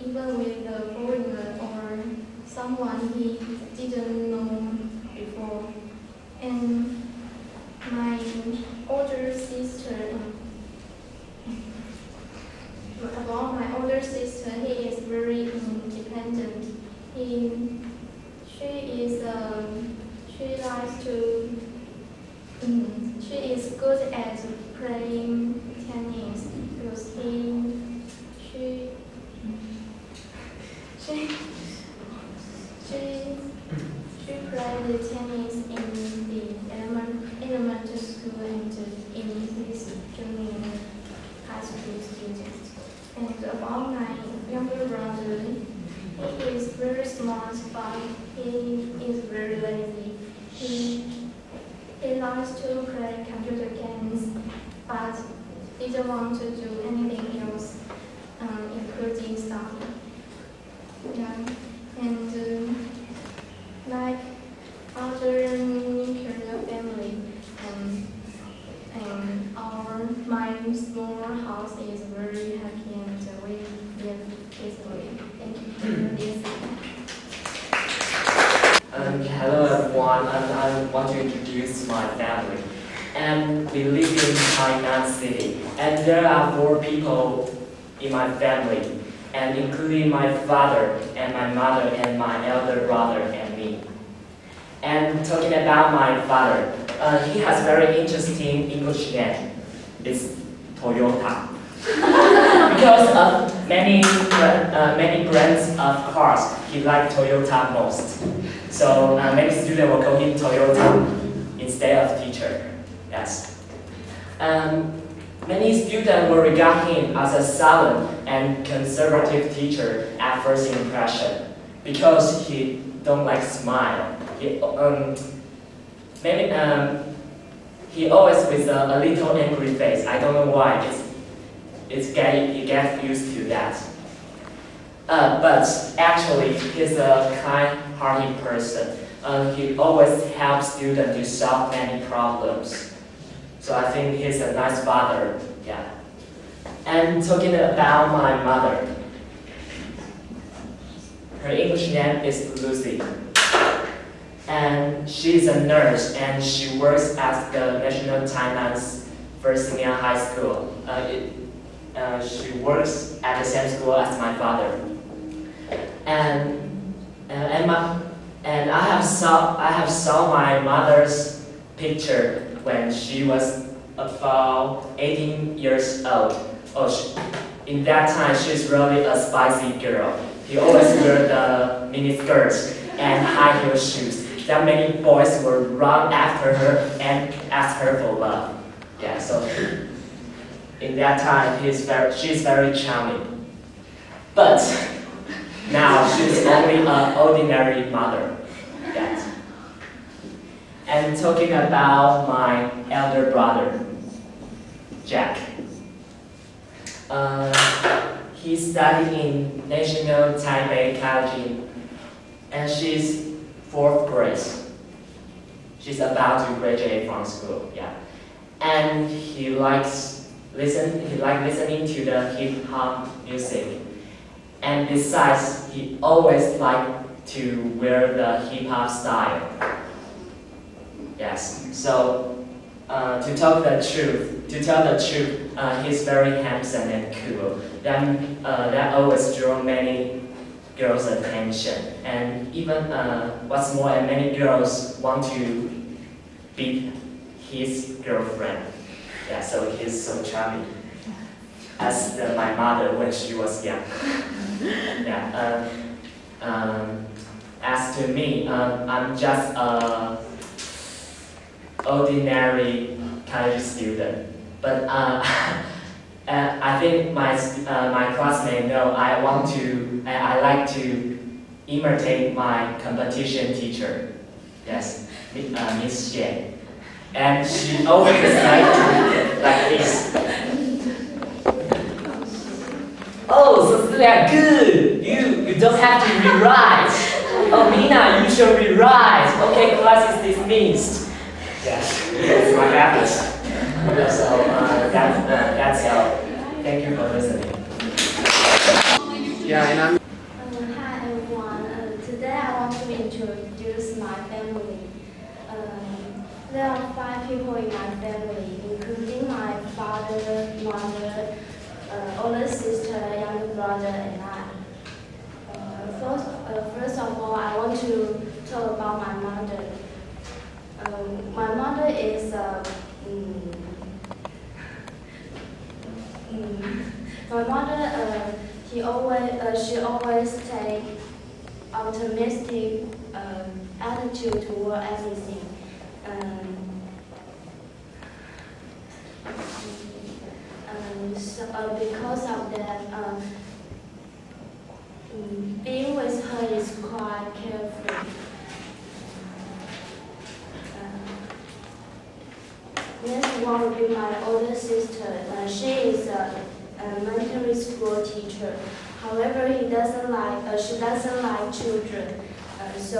Speaker 9: even with the foreigner or someone he didn't know before. And my older sister, about my older sister, he is very independent. She is good at playing tennis because she played tennis in the elementary school and in his junior high school students. And about my younger brother, he is very smart, but he is very lazy. He likes to play computer games, but didn't want to do anything else, including study. Yeah. And like other nuclear family, my small house is very happy and we live peacefully. Thank you for listening.
Speaker 10: Hello everyone, I want to introduce my family. And we live in Tainan City, and there are 4 people in my family, and including my father and my mother and my elder brother and me. And talking about my father, he has very interesting English name. It's Toyota. Because of many brands of cars, he likes Toyota most. So many students will call him Toyota instead of teacher. Yes. Many students will regard him as a silent and conservative teacher at first impression because he don't like smile. He always with a little angry face. I don't know why. He gets used to that. But actually, he's a kind-hearted person. He always helps students to solve many problems. So I think he's a nice father. Yeah. And talking about my mother, her English name is Lucy. And she's a nurse, and she works at the National Chiayi First Senior High School. She works at the same school as my father. And I have saw my mother's picture when she was about 18 years old. In that time, she's really a spicy girl. She always wear the mini skirts and high heel shoes. That many boys will run after her and ask her for love. Yeah, so in that time, she's very charming. But now she's only an ordinary mother. Yeah. And talking about my elder brother, Jack. He studied in National Chiayi University, and she's 4th grade. She's about to graduate from school, yeah. And he likes listening to the hip hop music. And besides, he always liked to wear the hip hop style. Yes. So to tell the truth, he's very handsome and cool. That always draw many girls' attention, and even what's more, many girls want to be his girlfriend. Yeah, so he's so charming. As my mother when she was young. Yeah. As to me, I'm just a ordinary college student, but I think my classmates know I like to imitate my competition teacher. Yes, Miss Xie, and she always like this. Oh, Cecilia, good. You don't have to rewrite. Oh, Mina, you should rewrite. Okay, class is dismissed. Yes, that's my habit. So that's all. Thank you for listening.
Speaker 4: Yeah, and I'm.
Speaker 6: Hi everyone. Today I want to introduce my family. There are 5 people in my family, including my father, mother, older sister, younger brother, and I. First of all, I want to talk about my mother. My mother is my mother. She always take optimistic attitude toward everything. Because of that, being with her is quite careful. Next one will be my older sister. She is a elementary school teacher. However, she doesn't like children. So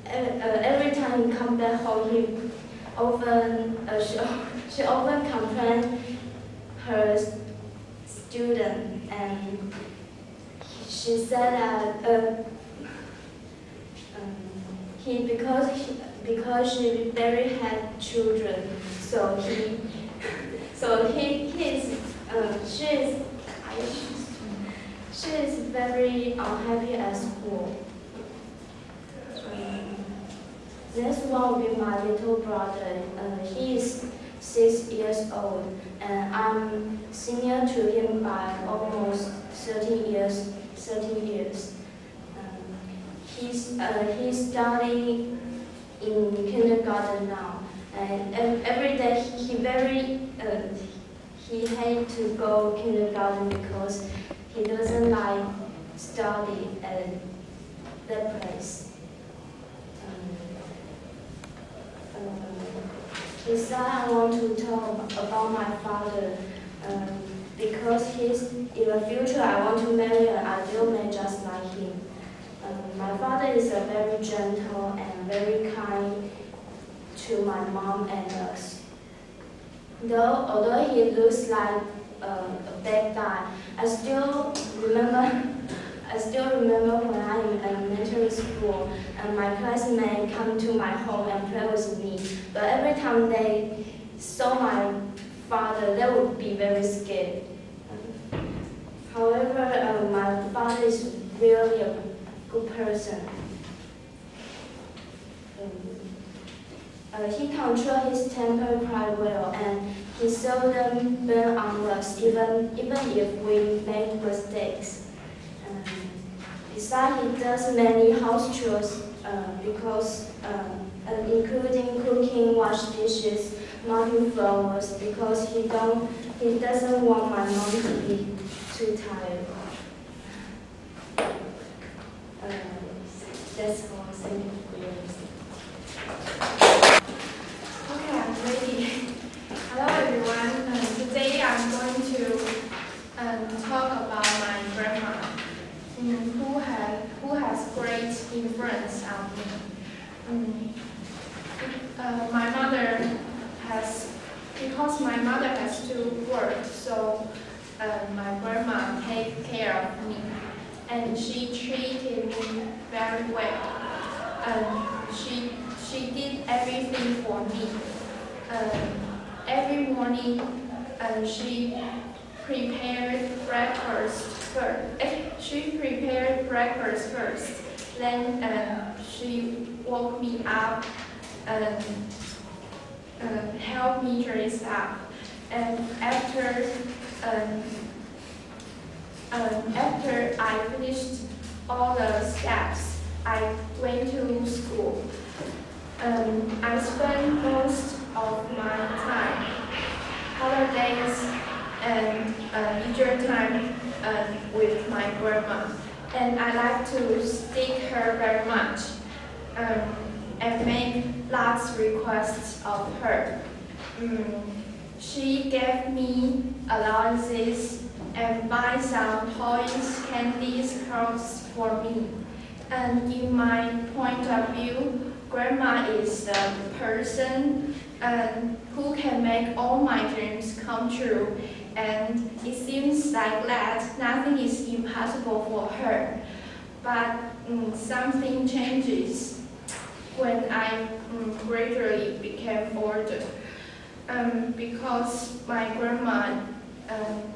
Speaker 6: every time he comes back home, she often complains her student, and she said that because she very had children, she is very unhappy at school. Next one will be my little brother. He is 6 years old, and I'm senior to him by almost 13 years. He's studying in kindergarten now, and every day he hates to go kindergarten because he doesn't like study at that place. Besides, I want to talk about my father because in the future I want to marry an ideal man just like him. My father is a very gentle and very kind to my mom and us. Although he looks like a bad guy, I still remember when I am in elementary school and my classmates come to my home and play with me. But every time they saw my father, they would be very scared. However, my father is really a good person. He controls his temper quite well, and he seldom burns on us, even if we make mistakes. Besides, he does many house chores including cooking, wash dishes, mopping floors, because he doesn't want my mom to be too tired. That's all. Thank you for your listening.
Speaker 8: Okay, I'm ready. Hello everyone. Today I'm going to talk about my grandma, who has great influence on me. Because my mother has to work, so my grandma takes care of me, and she treated me very well. She did everything for me. Every morning, she prepared breakfast first. Then she woke me up,
Speaker 6: helped me dress up. And after I finished all the steps, I went to school. I spent most of my time, holidays and leisure time with my grandma. And I like to stick her very much and make lots of requests of her. She gave me allowances and buy some toys, candies, clothes for me. And in my point of view, Grandma is the person who can make all my dreams come true. And it seems like that nothing is impossible for her. But something changes when I gradually became older. Because my grandma,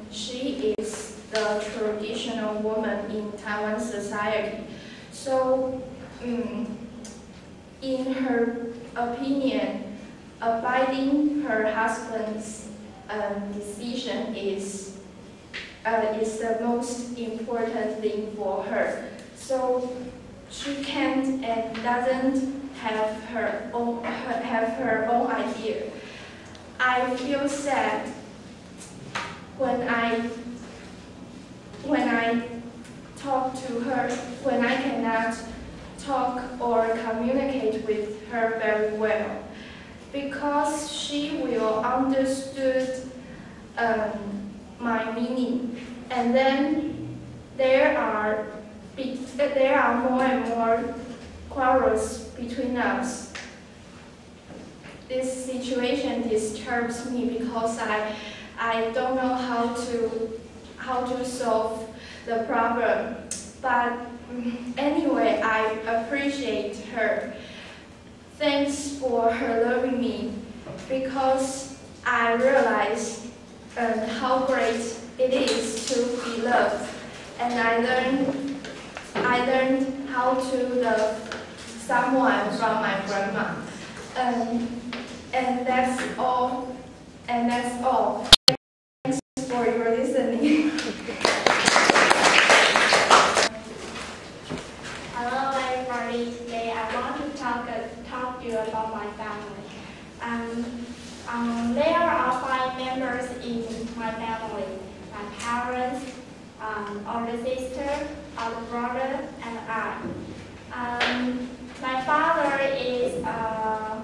Speaker 6: she is the traditional woman in Taiwan society. So, in her opinion, abiding her husband's decision is the most important thing for her. So she can't and doesn't have her own idea. I feel sad when I talk to her, when I cannot talk or communicate with her very well, because she will understood my meaning, and then there are more and more quarrels between us. This situation disturbs me because I don't know how to solve the problem. But anyway, I appreciate her. Thanks for her loving me, because I realize how great it is to be loved, and I learned how to love someone from my grandma. And that's all. Thanks for your listening. Hello everybody. Today I want to talk to you about my family. There are 5 members in my family: my parents, older sister, older brother, and I. My father is a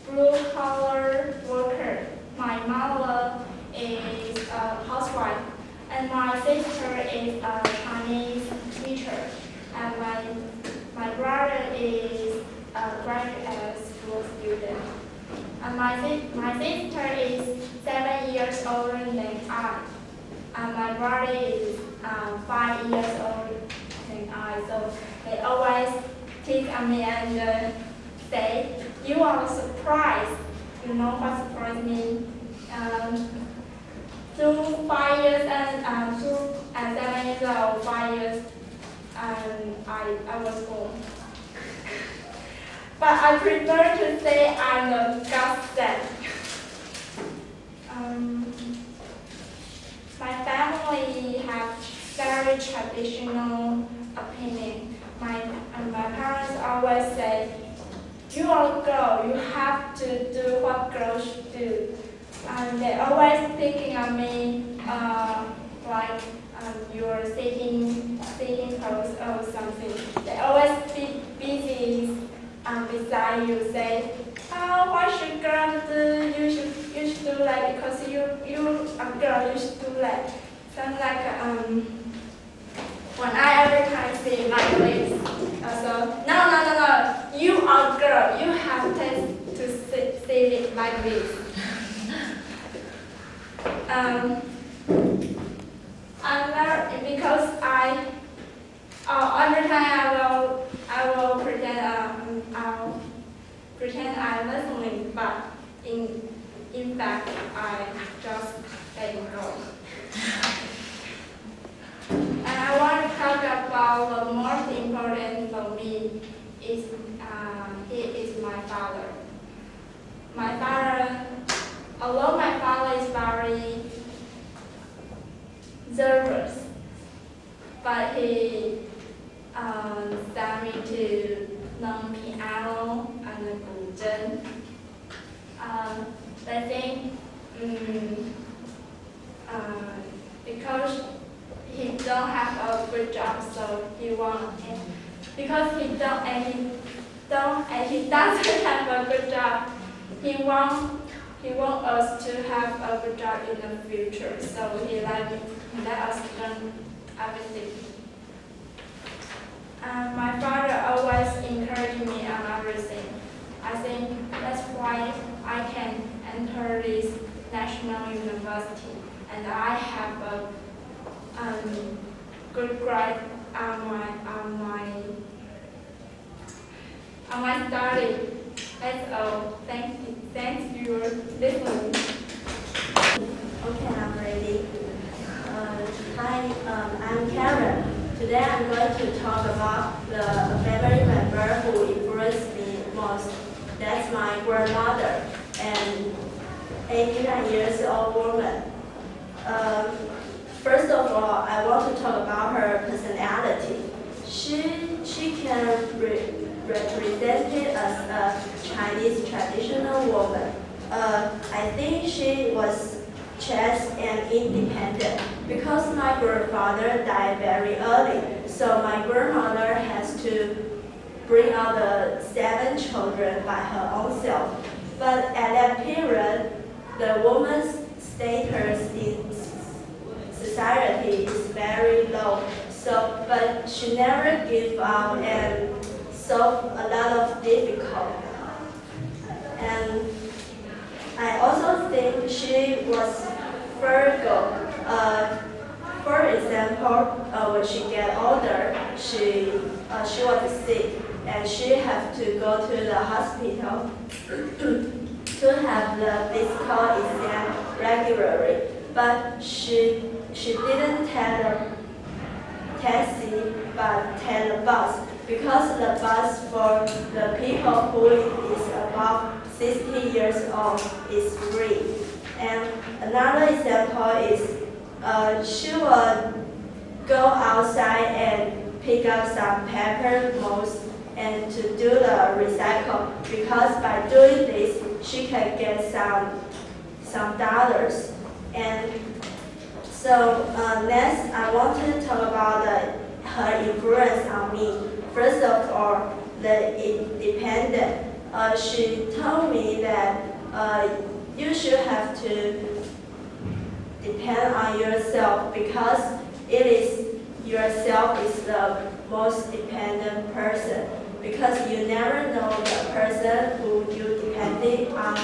Speaker 6: blue-collar worker. My mother is a housewife, and my sister is a Chinese teacher. And my brother is a graduate school student. And my sister is 7 years older than I. And my brother is 5 years older than I. So they always tease me and say, "You are surprised." You know what surprised me? Through 5 years and 7 years old, 5 years. I was born. But I prefer to say I'm a godsend. My family have very traditional opinion. My parents always say, "You are a girl, you have to do what girls do." And they always thinking of me like you're sitting pose or something. They always be busy beside you, say, "Oh, what should girls do? You should do that because you a girl. You should do that." Sounds like when I every time see my face, so no. You are a girl. You have to say it like this. Because every time I will pretend I'm listening, but in fact I just let it go. And I want to talk about the most important for me is he is my father. My father nervous, but he sent me to learn piano and guzheng. I think because he don't have a good job, so he want because he doesn't have a good job. He want us to have a good job in the future, so he let us learn everything. My father always encouraged me on everything. I think that's why I can enter this National University, and I have a good grade on my study. That's all. Thanks you for listening.
Speaker 11: Okay, I'm ready. Hi, I'm Karen. Today I'm going to talk about the family member who influenced me most. That's my grandmother, an 89 years old woman. First of all, I want to talk about her personality. She can represent it as a Chinese traditional woman. I think she was chaste and independent because my grandfather died very early, so my grandmother has to bring out the 7 children by her own self. But at that period, the woman's status in society is very low. But she never gave up and solved a lot of difficulties. And I also think she was Virgo. For example, when she get older, she was sick and she had to go to the hospital to have the physical exam regularly. But she didn't take the taxi, but take the bus because the bus for the people who is above 60 years old is free. And another example is she would go outside and pick up some paper molds and to do the recycle, because by doing this she can get some dollars. And so next I want to talk about her influence on me. First of all, the independent. She told me that you should have to depend on yourself, because it is yourself is the most dependent person, because you never know the person who you depending on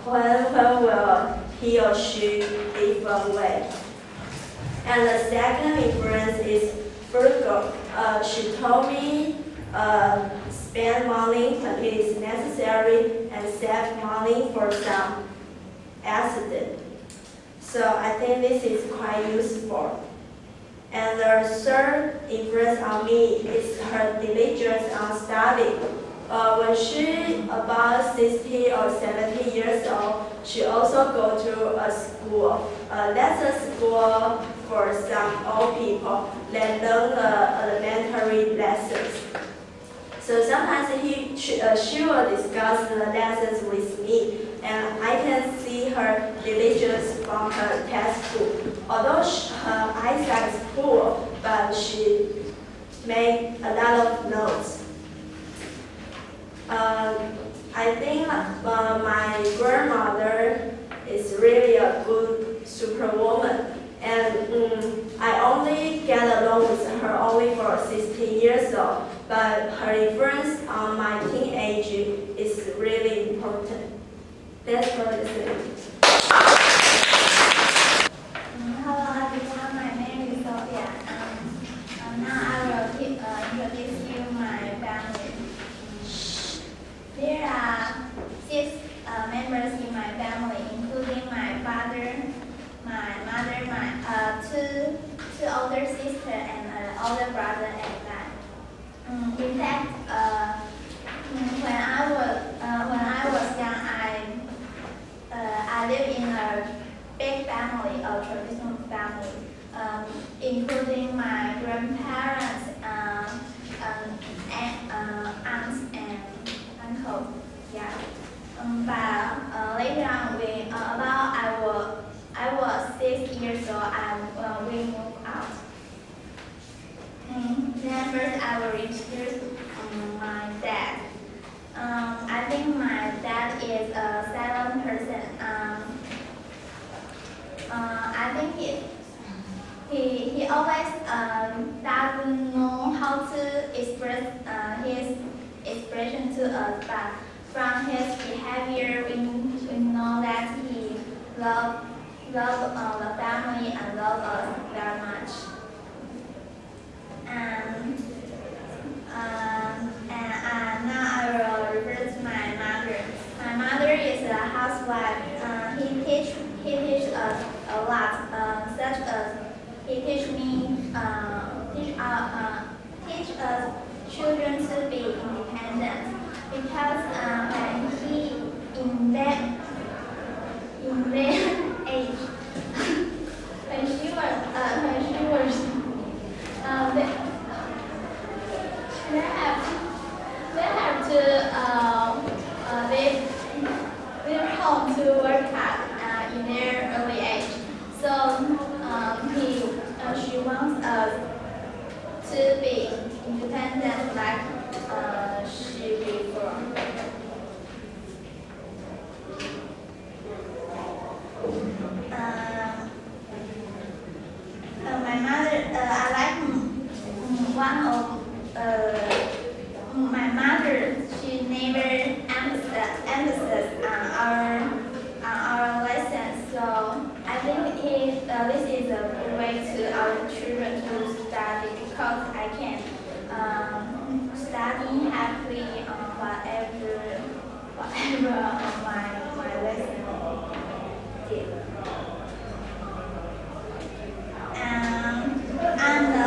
Speaker 11: when will he or she live away. And the second influence is Virgo. She told me spend money when it is necessary and save money for some accident. So I think this is quite useful. And the third influence on me is her diligence on study. When she about 60 or 70 years old, she also go to a school. That's a school for some old people that learn the elementary lessons. So sometimes she will discuss the lessons with me, and I can see her diligence from her test book. Although her eyesight is poor, but she made a lot of notes. I think my grandmother is really a good superwoman, and I only get along with her only for 16 years old, but her influence on my teenage is really important. That's for listening.
Speaker 9: Hello everyone, my name is Sophia. Now I will introduce you my family. There are 6 members in my family, including my father, my mother, my two older sisters, and an older brother and I. In fact, when I was young, I lived in a big family is a silent person. I think he always doesn't know how to express his expression to us, but from his behavior, we know that he loves the family and loves us very much. And now I will refer to my mother. My mother is a housewife. He teach us a lot, such as he teach us children to be independent, because when he in that age, when she was they have to leave home to work hard in their early age. So she wants us to be independent like she before. My mother, I like one of my mother. She never emphasis on our lessons. So I think this is a good way to our children to study, because I can study happily on whatever my lesson did. I'm the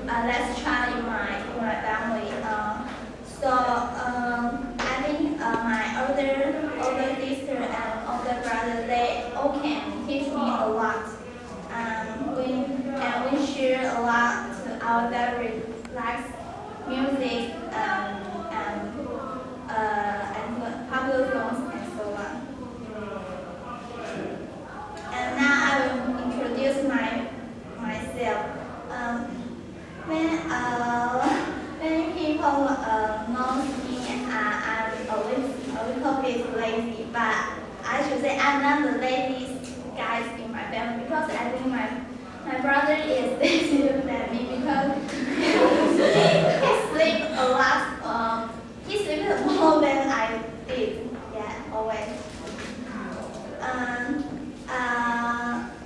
Speaker 9: last child in my family. So I think my older sister and older brother, they all can teach me a lot. We share a lot to our favorite likes, music and popular songs and so on. And now I will introduce myself. When people know me, I'm a little bit lazy, but I should say I'm not the laziest guy in my family, because I think my brother is lazier than me, because he sleeps a lot. He sleeps more than I did. Yeah, always.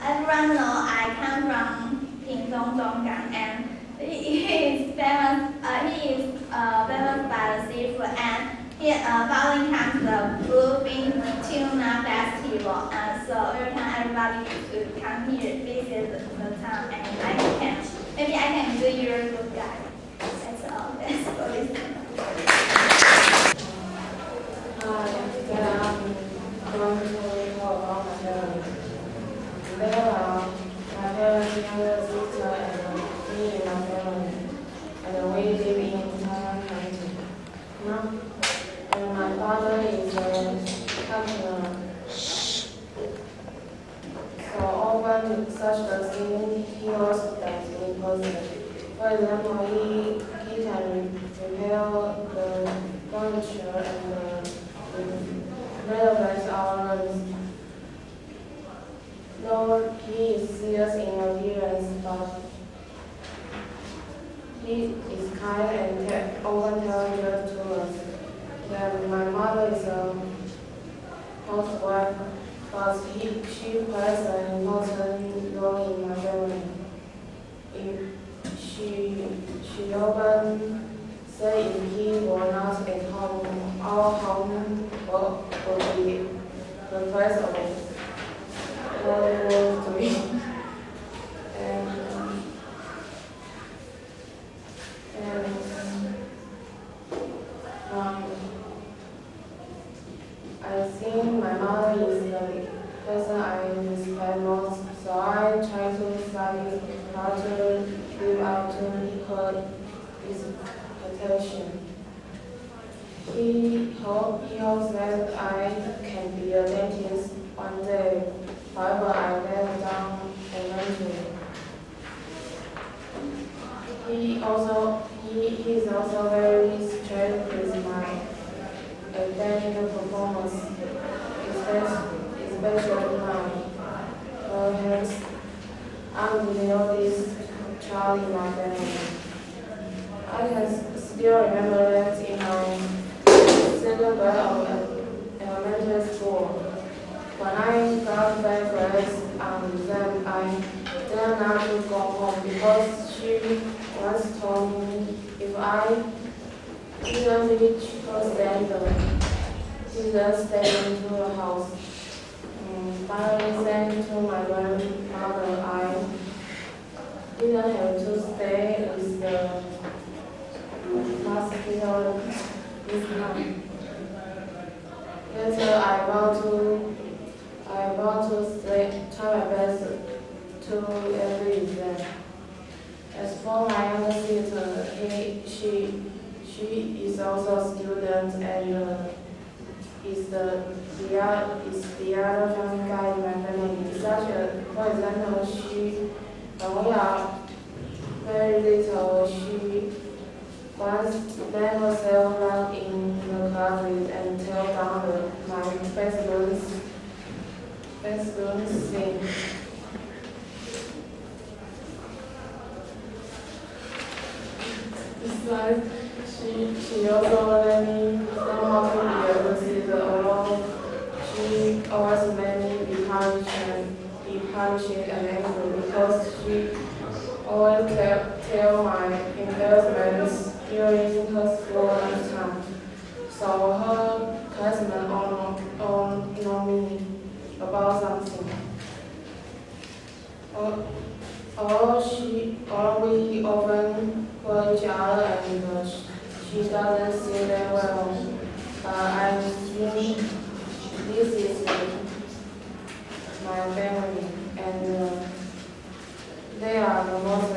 Speaker 9: Everyone know I come from Pingdong, Donggang, and he is famous. He is famous by the seafood, and following comes the bluefin tuna festival. So every time everybody should come here, visit the town, and maybe I can do your good guy. That's all. That's for this.
Speaker 12: Going to talk about my family. There are my parents' younger sister and me and my family, and we live in Taiwan country. And my father is a captain. So often such a thing he also does in person. For example, he can repair the furniture and renovate our rooms. Though he is serious in appearance, but he is kind and often tells the truth to us. Then my mother is a housewife, but she plays an important role in my family. She often say if he were not at home, our home would be the place of what it was to be. I think my mother is the person I respect most, so I try to study how to live up to her expectation. He hopes that I can be a dentist one day. However, I let down eventually. He is also very strict with my still remember that in my second grade of elementary school. When I got back grades, then I dare not to go home because she once told me if I didn't reach her standard, she just stay into the house. Finally, thanks to my grandmother, I didn't have to stay with the hospital this time. Later, I want to try my best to every exam. As for my younger sister, she is also a student and is the other family guy in my family. For example, when we are very little, she once made herself run in the closet and tear down my bedroom sink. Besides, she also let me learn how to be a good sister, although she always made me be punished and angry because she always tell my embarrassments during her school lunchtime. So her classmates all know me about something. Or we often call each other and she doesn't see them well. I think this is my family and they are the most